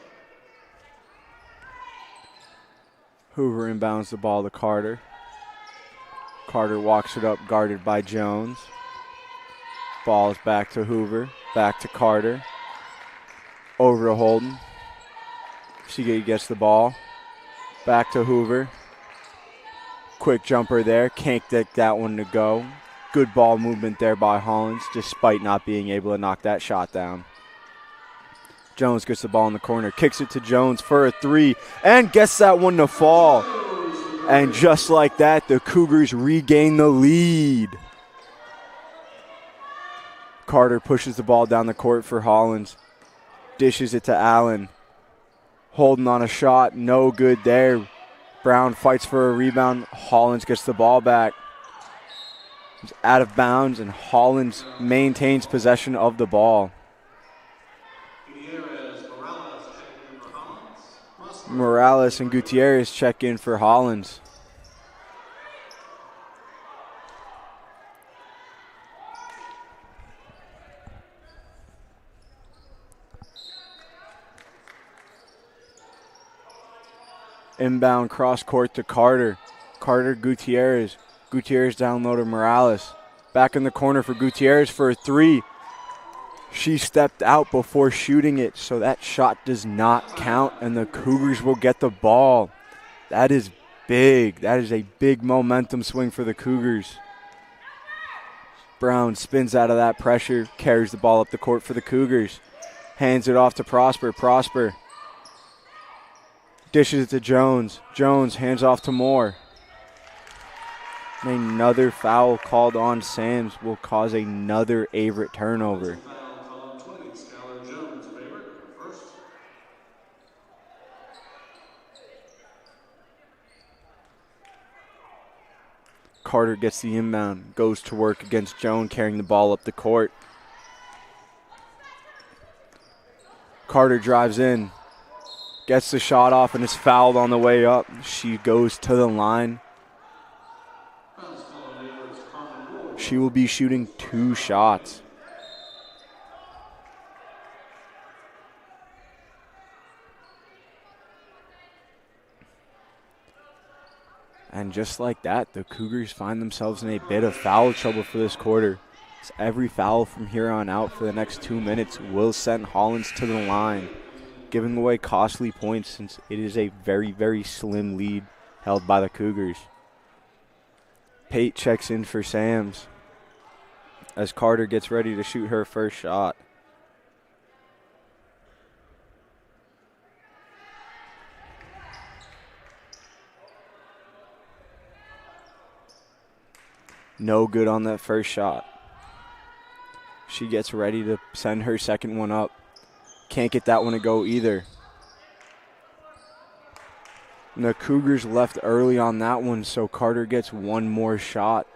Hoover inbounds the ball to Carter. Carter walks it up, guarded by Jones. Ball is back to Hoover, back to Carter. Over to Holden. She gets the ball. Back to Hoover. Quick jumper there, can't get that one to go. Good ball movement there by Hollins, despite not being able to knock that shot down. Jones gets the ball in the corner, kicks it to Jones for a three, and gets that one to fall. And just like that, the Cougars regain the lead. Carter pushes the ball down the court for Hollins. Dishes it to Allen. Holding on a shot, no good there. Brown fights for a rebound. Hollins gets the ball back. It's out of bounds, and Hollins maintains possession of the ball. Morales and Gutierrez check in for Hollins. Inbound cross court to Carter. Carter, Gutierrez. Gutierrez down low to Morales. Back in the corner for Gutierrez for a three. She stepped out before shooting it, so that shot does not count, and the Cougars will get the ball. That is big. That is a big momentum swing for the Cougars. Brown spins out of that pressure, carries the ball up the court for the Cougars. Hands it off to Prosper. Prosper dishes it to Jones. Jones hands off to Moore. Another foul called on Sams will cause another Averett turnover. Carter gets the inbound, goes to work against Jones, carrying the ball up the court. Carter drives in, gets the shot off, and is fouled on the way up. She goes to the line. She will be shooting 2 shots. And just like that, the Cougars find themselves in a bit of foul trouble for this quarter. So every foul from here on out for the next 2 minutes will send Hollins to the line, giving away costly points since it is a very, very slim lead held by the Cougars. Pate checks in for Sams as Carter gets ready to shoot her first shot. No good on that first shot. She gets ready to send her second one up. Can't get that one to go either. And the Cougars left early on that one, so Carter gets one more shot.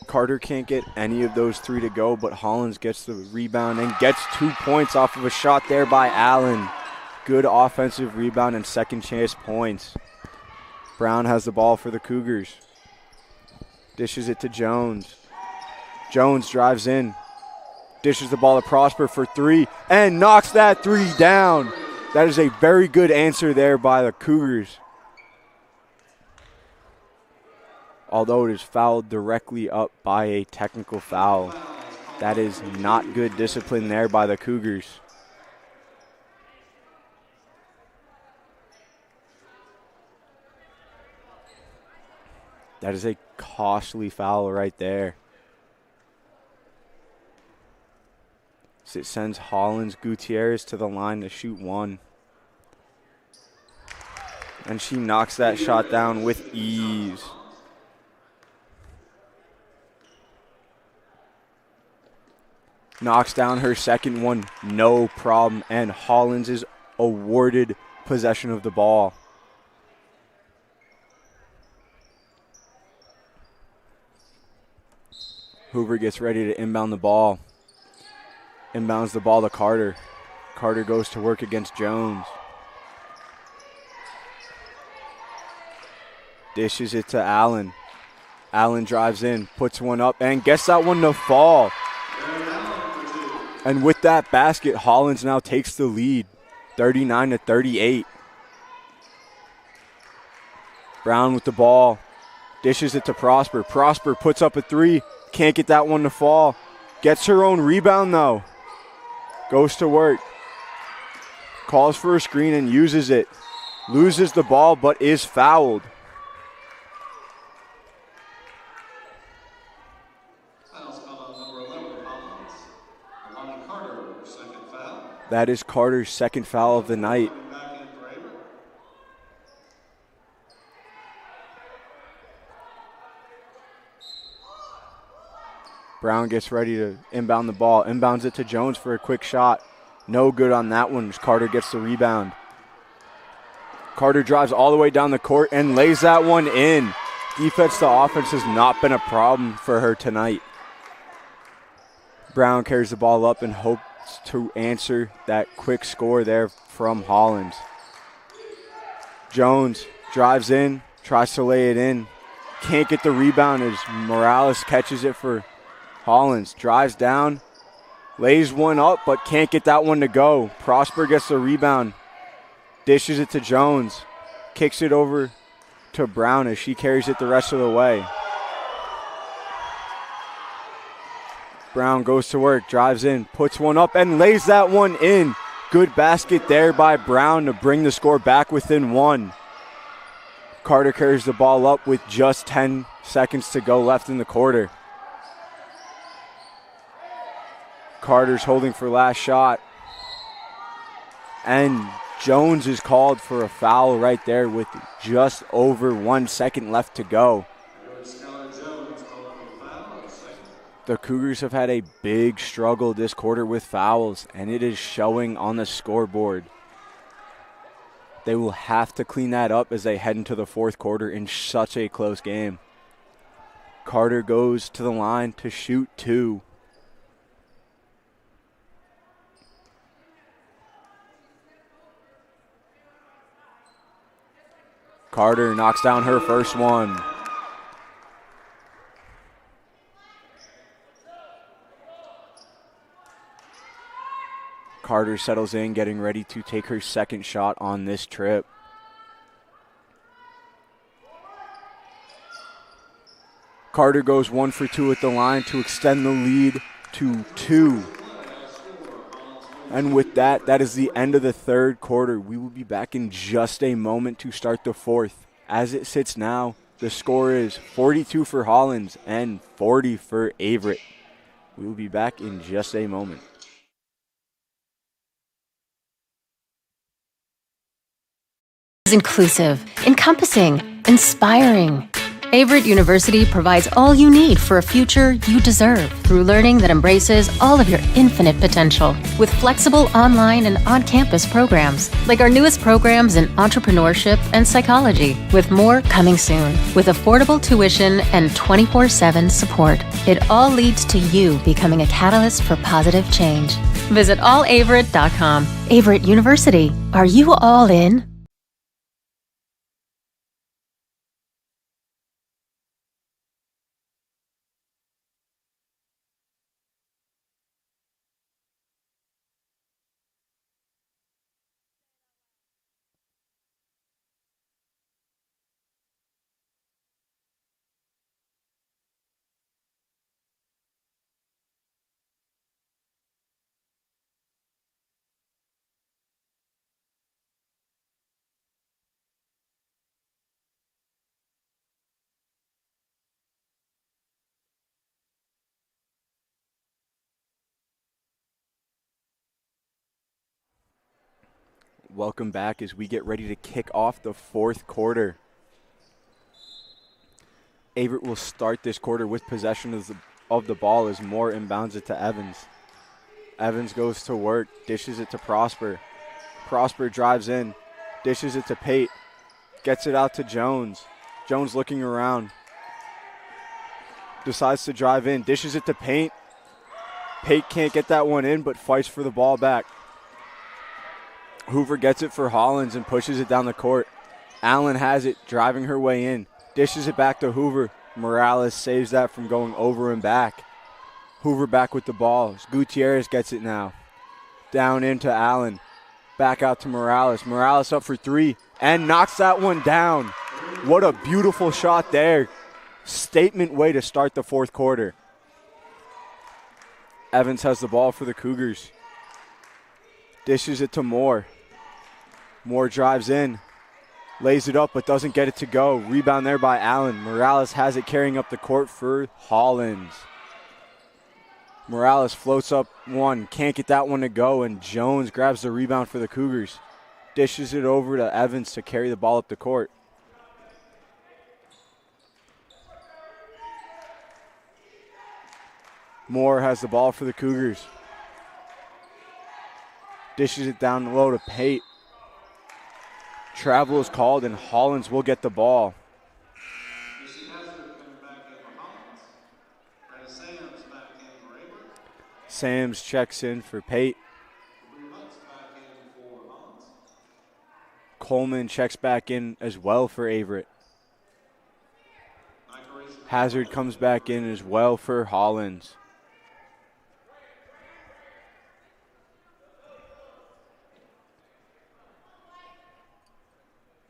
Carter can't get any of those 3 to go, but Hollins gets the rebound and gets 2 points off of a shot there by Allen. Good offensive rebound and second chance points. Brown has the ball for the Cougars. Dishes it to Jones. Jones drives in. Dishes the ball to Prosper for 3 and knocks that 3 down. That is a very good answer there by the Cougars. Although it is fouled directly up by a technical foul. That is not good discipline there by the Cougars. That is a costly foul right there. So it sends Hollins Gutierrez to the line to shoot 1. And she knocks that shot down with ease. Knocks down her second one, no problem, and Hollins is awarded possession of the ball. Hoover gets ready to inbound the ball. Inbounds the ball to Carter. Carter goes to work against Jones. Dishes it to Allen. Allen drives in, puts one up, and gets that one to fall. And with that basket, Hollins now takes the lead, 39-38. Brown with the ball, dishes it to Prosper. Prosper puts up a three, can't get that one to fall. Gets her own rebound though. Goes to work. Calls for a screen and uses it. Loses the ball but is fouled. That is Carter's second foul of the night. Brown gets ready to inbound the ball. Inbounds it to Jones for a quick shot. No good on that one. Carter gets the rebound. Carter drives all the way down the court and lays that one in. Defense to offense has not been a problem for her tonight. Brown carries the ball up and hopes to answer that quick score there from Hollins. Jones drives in, tries to lay it in. Can't get the rebound as Morales catches it for Hollins. Drives down, lays one up, but can't get that one to go. Prosper gets the rebound, dishes it to Jones, kicks it over to Brown as she carries it the rest of the way. Brown goes to work, drives in, puts one up, and lays that one in. Good basket there by Brown to bring the score back within one. Carter carries the ball up with just 10 seconds to go left in the quarter. Carter's holding for last shot. And Jones is called for a foul right there with just over 1 second left to go. The Cougars have had a big struggle this quarter with fouls, and it is showing on the scoreboard. They will have to clean that up as they head into the fourth quarter in such a close game. Carter goes to the line to shoot two. Carter knocks down her first one. Carter settles in, getting ready to take her second shot on this trip. Carter goes 1 for 2 at the line to extend the lead to 2. And with that, that is the end of the third quarter. We will be back in just a moment to start the fourth. As it sits now, the score is 42 for Hollins and 40 for Averett. We will be back in just a moment. Inclusive, encompassing, inspiring. Averett University provides all you need for a future you deserve through learning that embraces all of your infinite potential with flexible online and on-campus programs like our newest programs in entrepreneurship and psychology, with more coming soon. With affordable tuition and 24/7 support, it all leads to you becoming a catalyst for positive change. Visit allaverett.com. Averett University. Are you all in? Welcome back as we get ready to kick off the fourth quarter. Averett will start this quarter with possession of the ball as Moore inbounds it to Evans. Evans goes to work, dishes it to Prosper. Prosper drives in, dishes it to Pate, gets it out to Jones. Jones looking around. decides to drive in, dishes it to Paint. Paint can't get that one in, but fights for the ball back. Hoover gets it for Hollins and pushes it down the court. Allen has it, driving her way in. Dishes it back to Hoover. Morales saves that from going over and back. Hoover back with the ball. Gutierrez gets it now. Down into Allen. Back out to Morales. Morales up for three and knocks that one down. What a beautiful shot there. Statement way to start the fourth quarter. Evans has the ball for the Cougars. Dishes it to Moore. Moore drives in. Lays it up but doesn't get it to go. Rebound there by Allen. Morales has it carrying up the court for Hollins. Morales floats up one. Can't get that one to go, and Jones grabs the rebound for the Cougars. Dishes it over to Evans to carry the ball up the court. Moore has the ball for the Cougars. Dishes it down low to Pate. Travel is called, and Hollins will get the ball. Sams checks in for Pate. Coleman checks back in as well for Averett. Hazard comes back in as well for Hollins.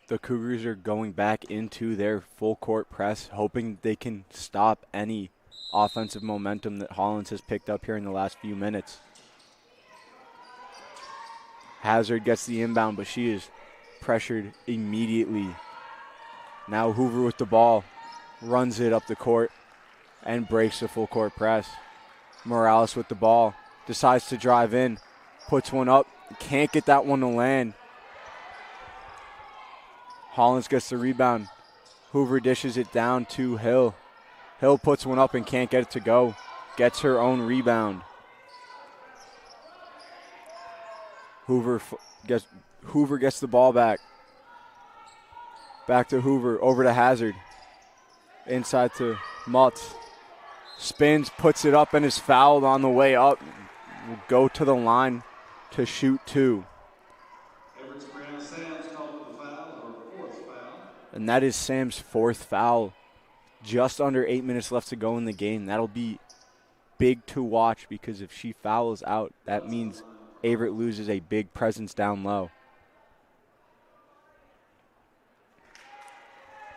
The Cougars are going back into their full court press, hoping they can stop any offensive momentum that Hollins has picked up here in the last few minutes. Hazard gets the inbound, but she is pressured immediately. Now Hoover with the ball, runs it up the court, and breaks the full court press. Morales with the ball, decides to drive in, puts one up, can't get that one to land. Hollins gets the rebound. Hoover dishes it down to Hill. Hill puts one up and can't get it to go. Gets her own rebound. Hoover gets the ball back. Back to Hoover, over to Hazard. Inside to Mutz. Spins, puts it up, and is fouled on the way up. Will go to the line to shoot two. And that is Sam's fourth foul. Just under 8 minutes left to go in the game. That'll be big to watch, because if she fouls out, that means Averett loses a big presence down low.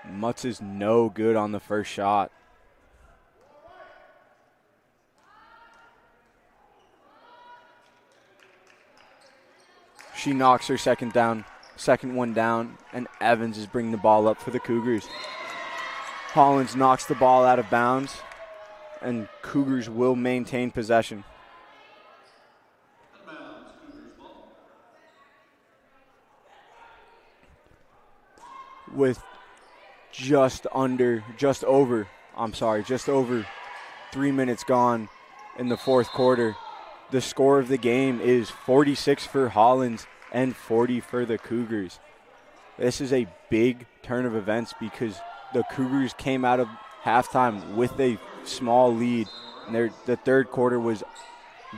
Mutz is no good on the first shot. She knocks her second one down, and Evans is bringing the ball up for the Cougars. Hollins knocks the ball out of bounds, and Cougars will maintain possession. With just over 3 minutes gone in the fourth quarter, the score of the game is 46 for Hollins and 40 for the Cougars. This is a big turn of events, because the Cougars came out of halftime with a small lead. And the third quarter was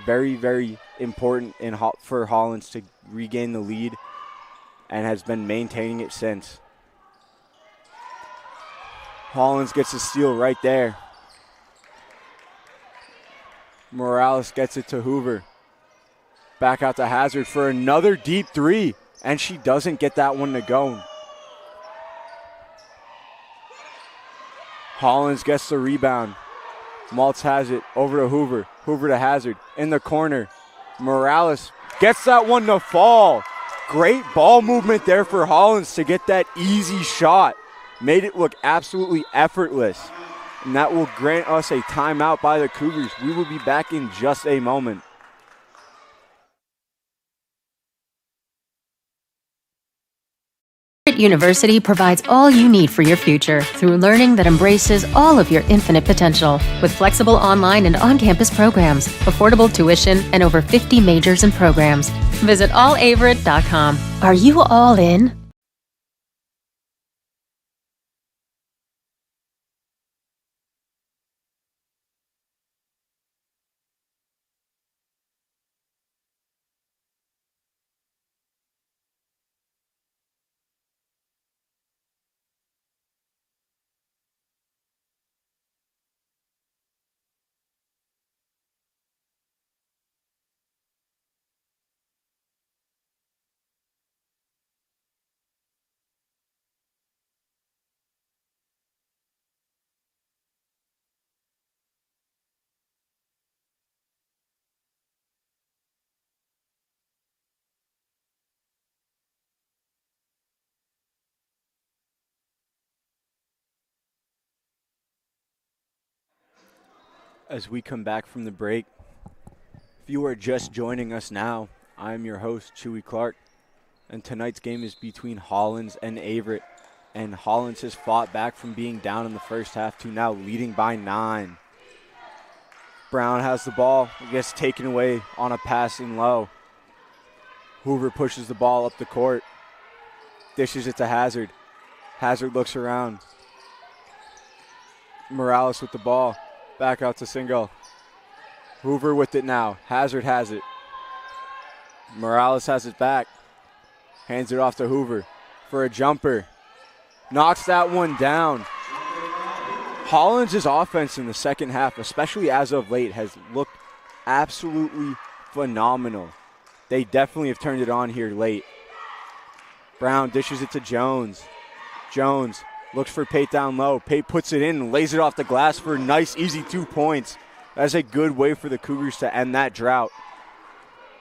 very, very important for Hollins to regain the lead, and has been maintaining it since. Hollins gets a steal right there. Morales gets it to Hoover. Back out to Hazard for another deep three, and she doesn't get that one to go. Hollins gets the rebound. Maltz has it over to Hoover. Hoover to Hazard in the corner. Morales gets that one to fall. Great ball movement there for Hollins to get that easy shot. Made it look absolutely effortless. And that will grant us a timeout by the Cougars. We will be back in just a moment. Averett University provides all you need for your future through learning that embraces all of your infinite potential. With flexible online and on-campus programs, affordable tuition, and over 50 majors and programs. Visit allaverett.com. Are you all in? As we come back from the break, if you are just joining us now, I'm your host, Chewy Clark, and tonight's game is between Hollins and Averett, and Hollins has fought back from being down in the first half to now leading by 9. Brown has the ball, gets taken away on a pass in low. Hoover pushes the ball up the court, dishes it to Hazard. Hazard looks around. Morales with the ball, back out to Single. Hoover with it now. Hazard has it. Morales has it back. Hands it off to Hoover for a jumper. Knocks that one down. Hollins' offense in the second half, especially as of late, has looked absolutely phenomenal. They definitely have turned it on here late. Brown dishes it to Jones. Jones looks for Pate down low. Pate puts it in and lays it off the glass for a nice, easy 2 points. That's a good way for the Cougars to end that drought.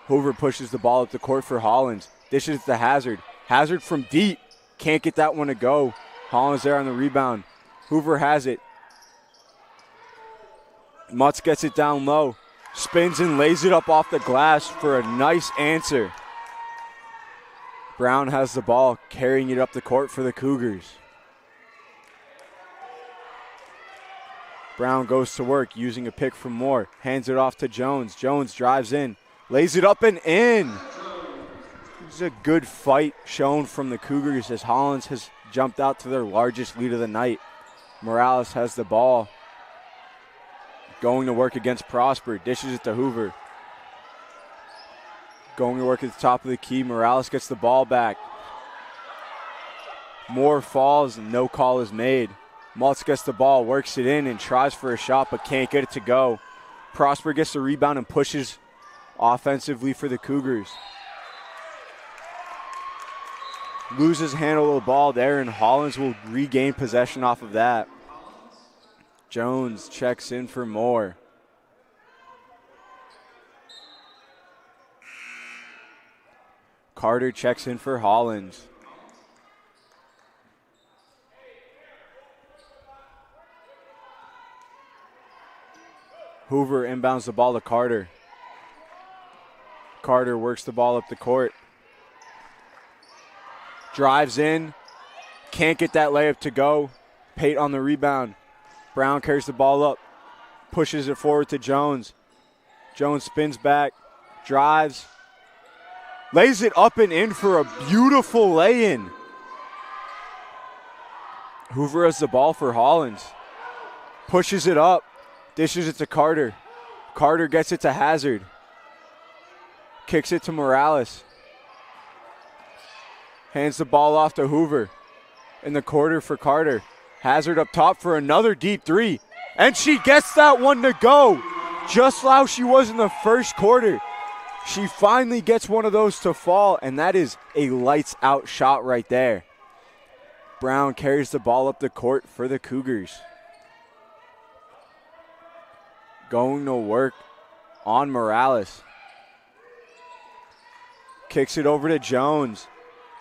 Hoover pushes the ball up the court for Hollins. Dishes it to Hazard. Hazard from deep. Can't get that one to go. Hollins there on the rebound. Hoover has it. Mutz gets it down low. Spins and lays it up off the glass for a nice answer. Brown has the ball, carrying it up the court for the Cougars. Brown goes to work, using a pick from Moore. Hands it off to Jones. Jones drives in, lays it up and in. This is a good fight shown from the Cougars as Hollins has jumped out to their largest lead of the night. Morales has the ball. Going to work against Prosper. Dishes it to Hoover. Going to work at the top of the key. Morales gets the ball back. Moore falls and no call is made. Maltz gets the ball, works it in and tries for a shot but can't get it to go. Prosper gets the rebound and pushes offensively for the Cougars. Loses handle of the ball there and Hollins will regain possession off of that. Jones checks in for Moore. Carter checks in for Hollins. Hoover inbounds the ball to Carter. Carter works the ball up the court. Drives in. Can't get that layup to go. Pate on the rebound. Brown carries the ball up. Pushes it forward to Jones. Jones spins back. Drives. Lays it up and in for a beautiful lay-in. Hoover has the ball for Hollins. Pushes it up. Dishes it to Carter. Carter gets it to Hazard. Kicks it to Morales. Hands the ball off to Hoover. In the quarter for Carter. Hazard up top for another deep 3. And she gets that one to go. Just how she was in the first quarter. She finally gets one of those to fall, and that is a lights out shot right there. Brown carries the ball up the court for the Cougars. Going to work on Morales. Kicks it over to Jones.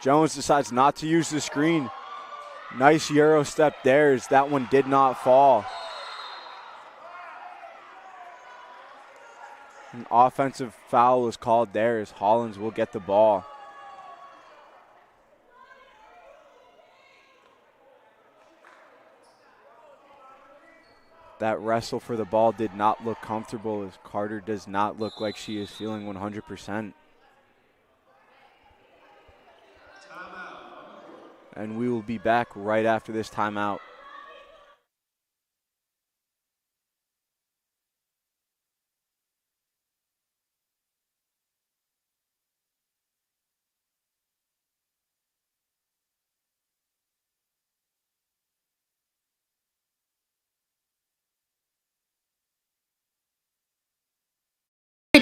Jones decides not to use the screen. Nice Euro step there as that one did not fall. An offensive foul was called there as Hollins will get the ball. That wrestle for the ball did not look comfortable as Carter does not look like she is feeling 100%. And we will be back right after this timeout.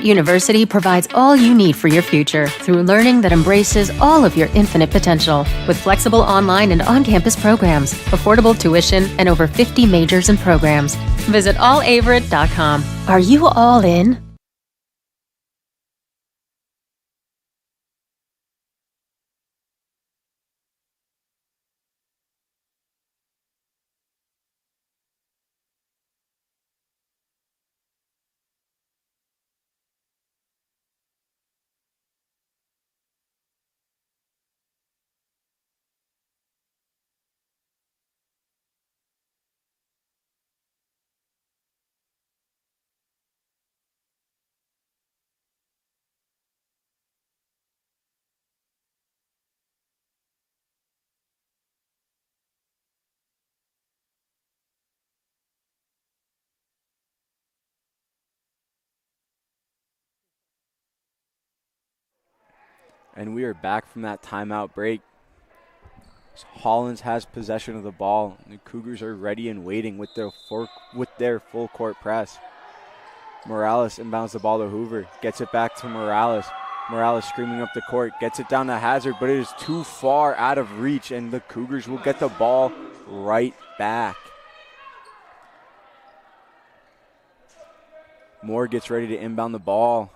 Averett University provides all you need for your future through learning that embraces all of your infinite potential. With flexible online and on-campus programs, affordable tuition, and over 50 majors and programs. Visit allaverett.com. Are you all in? And we are back from that timeout break. Hollins has possession of the ball. The Cougars are ready and waiting with their full court press. Morales inbounds the ball to Hoover. Gets it back to Morales. Morales screaming up the court. Gets it down to Hazard, but it is too far out of reach, and the Cougars will get the ball right back. Moore gets ready to inbound the ball.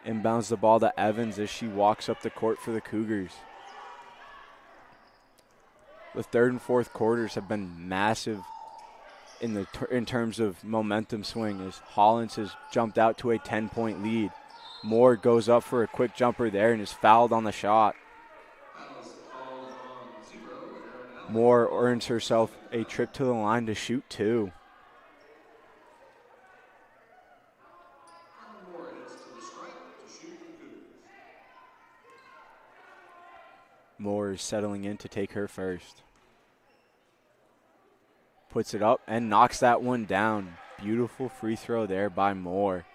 Inbounds the ball to Evans as she walks up the court for the Cougars. The third and fourth quarters have been massive in terms of momentum swing as Hollins has jumped out to a 10-point lead. Moore goes up for a quick jumper there and is fouled on the shot. Moore earns herself a trip to the line to shoot two. Moore is settling in to take her first. Puts it up and knocks that one down. Beautiful free throw there by Moore.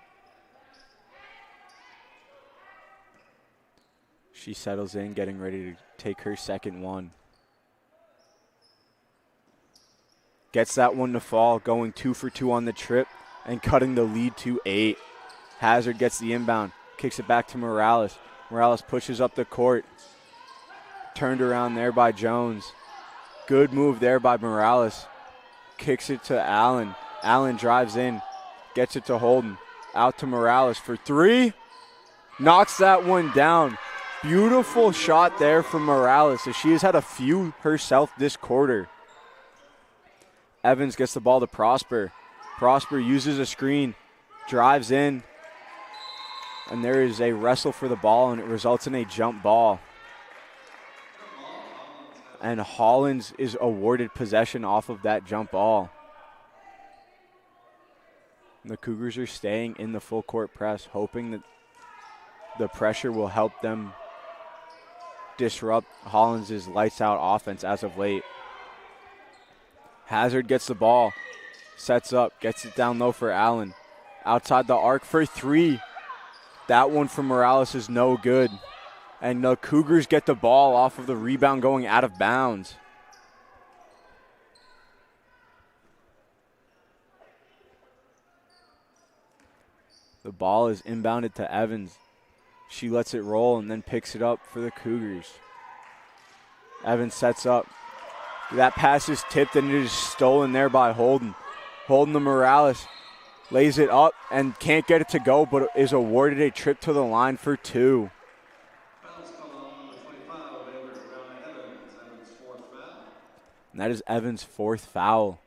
She settles in, getting ready to take her second one. Gets that one to fall, going 2 for 2 on the trip and cutting the lead to 8. Hazard gets the inbound, kicks it back to Morales. Morales pushes up the court. Turned around there by Jones. Good move there by Morales. Kicks it to Allen. Allen drives in. Gets it to Holden. Out to Morales for three. Knocks that one down. Beautiful shot there from Morales as she has had a few herself this quarter. Evans gets the ball to Prosper. Prosper uses a screen. Drives in. And there is a wrestle for the ball, and it results in a jump ball. And Hollins is awarded possession off of that jump ball. The Cougars are staying in the full court press, hoping that the pressure will help them disrupt Hollins' lights out offense as of late. Hazard gets the ball, sets up, gets it down low for Allen. Outside the arc for three. That one from Morales is no good. And the Cougars get the ball off of the rebound going out of bounds. The ball is inbounded to Evans. She lets it roll and then picks it up for the Cougars. Evans sets up. That pass is tipped and it is stolen there by Holden. Holden to Morales. Lays it up and can't get it to go, but is awarded a trip to the line for two. And that is Evans' fourth foul.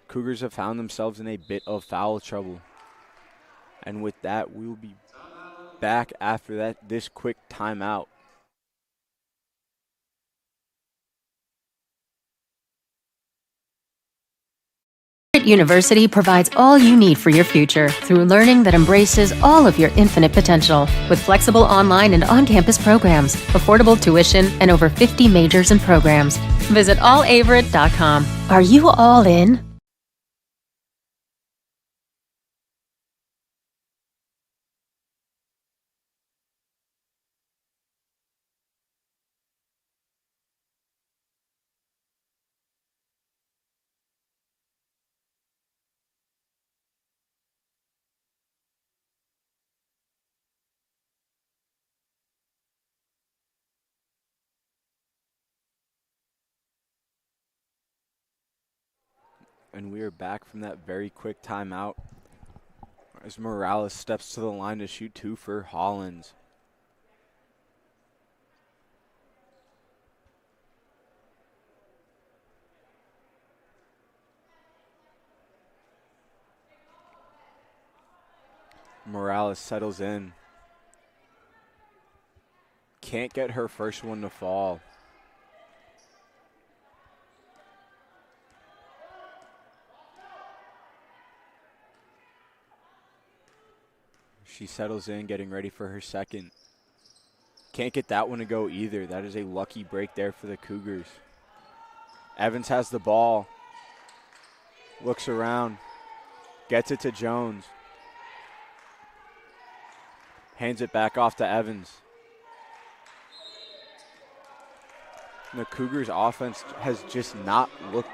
Cougars have found themselves in a bit of foul trouble. And with that, we will be back after this quick timeout. Averett University provides all you need for your future through learning that embraces all of your infinite potential. With flexible online and on-campus programs, affordable tuition, and over 50 majors and programs. Visit allaverett.com. Are you all in? And we are back from that very quick timeout as Morales steps to the line to shoot two for Hollins. Morales settles in. Can't get her first one to fall. She settles in, getting ready for her second. Can't get that one to go either. That is a lucky break there for the Cougars. Evans has the ball. Looks around. Gets it to Jones. Hands it back off to Evans. And the Cougars' offense has just not looked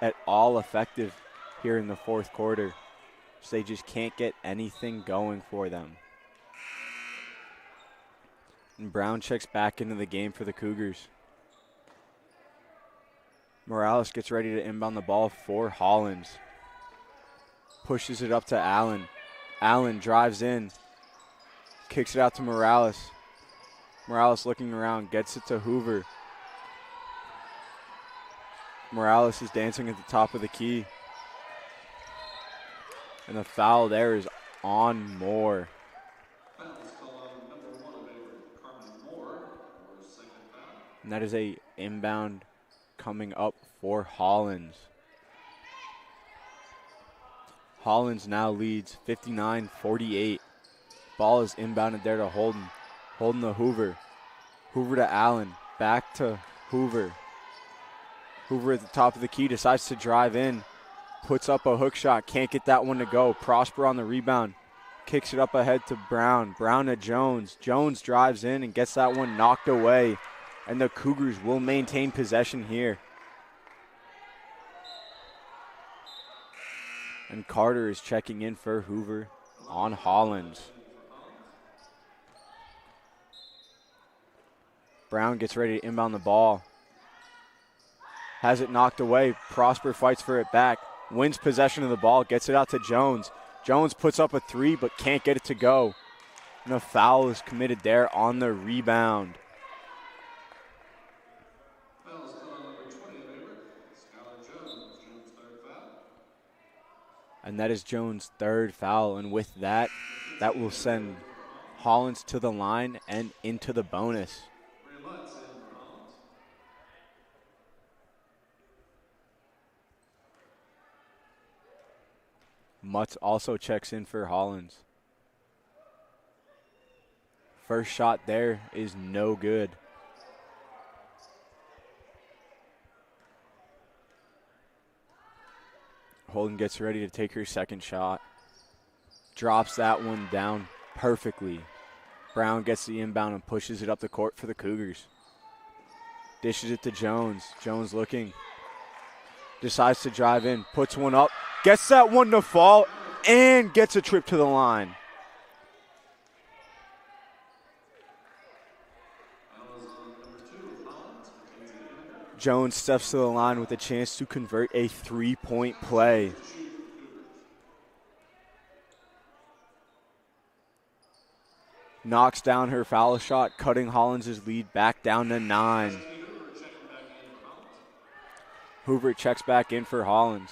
at all effective here in the fourth quarter. So they just can't get anything going for them. And Brown checks back into the game for the Cougars. Morales gets ready to inbound the ball for Hollins. Pushes it up to Allen. Allen drives in. Kicks it out to Morales. Morales looking around, gets it to Hoover. Morales is dancing at the top of the key. And the foul there is on Moore. And that is a inbound coming up for Hollins. Hollins now leads 59-48. Ball is inbounded there to Holden. Holden to Hoover. Hoover to Allen. Back to Hoover. Hoover at the top of the key decides to drive in. Puts up a hook shot. Can't get that one to go. Prosper on the rebound. Kicks it up ahead to Brown. Brown to Jones. Jones drives in and gets that one knocked away. And the Cougars will maintain possession here. And Carter is checking in for Hoover on Hollins. Brown gets ready to inbound the ball. Has it knocked away. Prosper fights for it back. Wins possession of the ball. Gets it out to Jones. Jones puts up a three but can't get it to go. And a foul is committed there on the rebound. And that is Jones' third foul. And with that, that will send Hollins to the line and into the bonus. Mutz also checks in for Hollins. First shot there is no good. Holden gets ready to take her second shot. Drops that one down perfectly. Brown gets the inbound and pushes it up the court for the Cougars. Dishes it to Jones. Jones looking. Decides to drive in. Puts one up. Gets that one to fall and gets a trip to the line. Jones steps to the line with a chance to convert a three-point play. Knocks down her foul shot, cutting Hollins' lead back down to 9. Hoover checks back in for Hollins.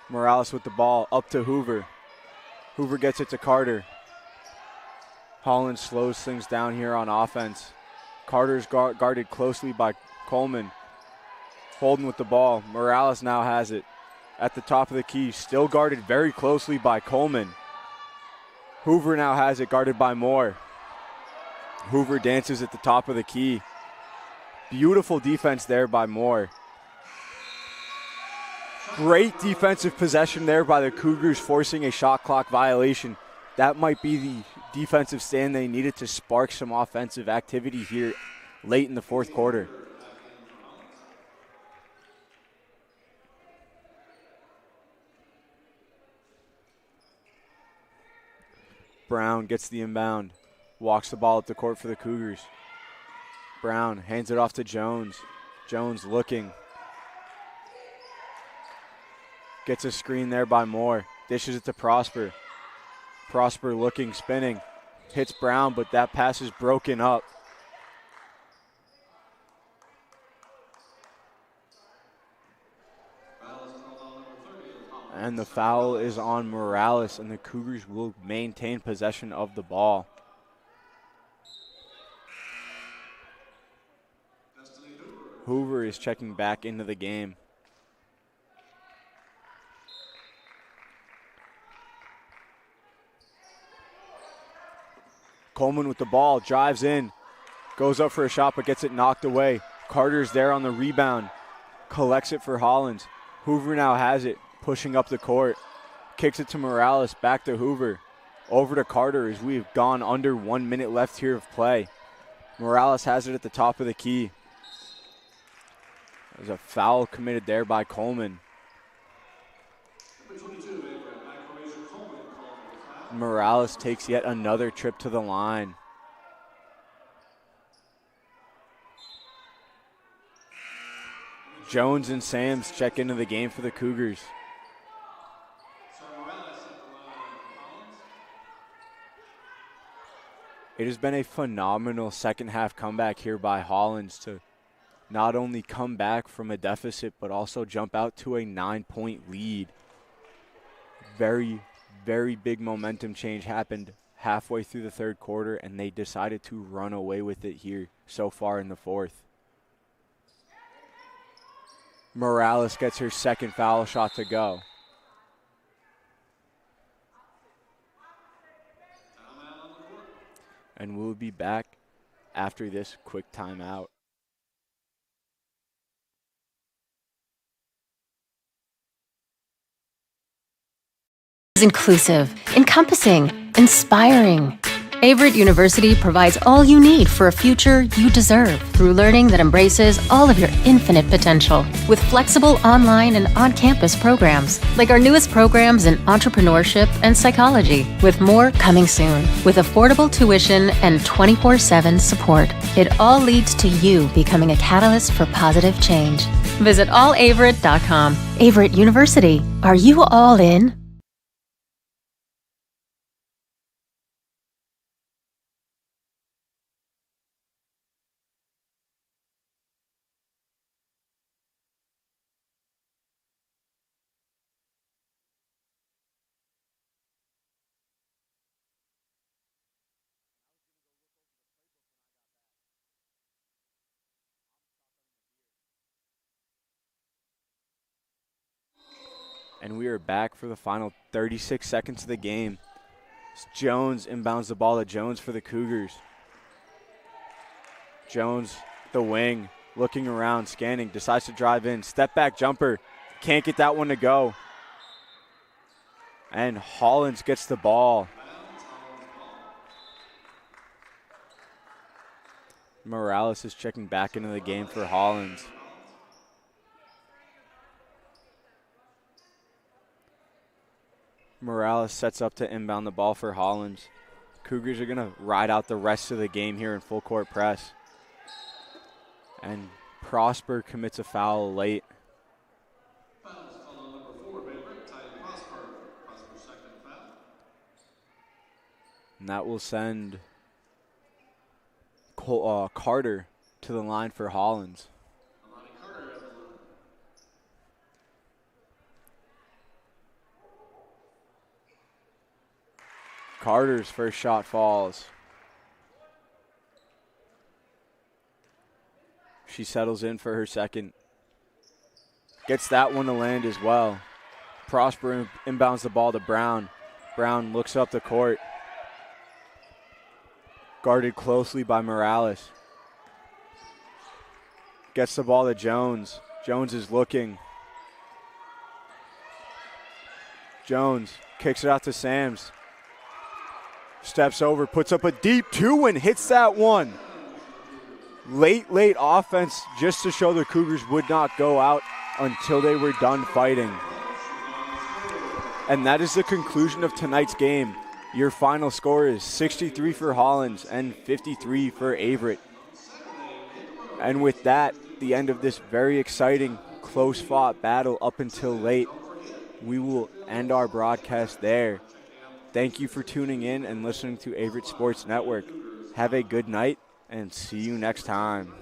Morales with the ball, up to Hoover. Hoover gets it to Carter. Hollins slows things down here on offense. Carter's guarded closely by Coleman. Holden with the ball. Morales now has it at the top of the key, still guarded very closely by Coleman. Hoover now has it, guarded by Moore. Hoover dances at the top of the key. Beautiful defense there by Moore. Great defensive possession there by the Cougars, forcing a shot clock violation. That might be the defensive stand they needed to spark some offensive activity here late in the fourth quarter. Brown gets the inbound, walks the ball up the court for the Cougars. Brown hands it off to Jones. Jones looking. Gets a screen there by Moore. Dishes it to Prosper. Prosper looking, spinning. Hits Brown, but that pass is broken up. And the foul is on Morales, and the Cougars will maintain possession of the ball. Hoover is checking back into the game. Coleman with the ball, drives in, goes up for a shot but gets it knocked away. Carter's there on the rebound, collects it for Hollins. Hoover now has it, pushing up the court. kicks it to Morales, back to Hoover. Over to Carter as we've gone under 1 minute left here of play. Morales has it at the top of the key. There's a foul committed there by Coleman. Morales takes yet another trip to the line. Jones and Sams check into the game for the Cougars. It has been a phenomenal second half comeback here by Hollins to not only come back from a deficit, but also jump out to a 9-point lead. Very, very big momentum change happened halfway through the third quarter, and they decided to run away with it here so far in the fourth. Morales gets her second foul shot to go. And we'll be back after this quick timeout. Inclusive, encompassing, inspiring. Averett University provides all you need for a future you deserve through learning that embraces all of your infinite potential. With flexible online and on-campus programs, like our newest programs in entrepreneurship and psychology, with more coming soon. With affordable tuition and 24/7 support, it all leads to you becoming a catalyst for positive change. Visit allaverett.com. Averett University, are you all in? And we are back for the final 36 seconds of the game. Jones inbounds the ball to Jones for the Cougars. Jones, the wing, looking around, scanning, decides to drive in. Step back jumper, can't get that one to go. And Hollins gets the ball. Morales is checking back into the game for Hollins. Morales sets up to inbound the ball for Hollins. Cougars are going to ride out the rest of the game here in full court press. And Prosper commits a foul late. And that will send Carter to the line for Hollins. Carter's first shot falls. She settles in for her second. Gets that one to land as well. Prosper inbounds the ball to Brown. Brown looks up the court. Guarded closely by Morales. Gets the ball to Jones. Jones is looking. Jones kicks it out to Sams. Steps over, puts up a deep two and hits that one. Late offense just to show the Cougars would not go out until they were done fighting. And that is the conclusion of tonight's game. Your final score is 63 for Hollins and 53 for Averett. And with that, the end of this very exciting, close-fought battle up until late, we will end our broadcast there. Thank you for tuning in and listening to Averett Sports Network. Have a good night and see you next time.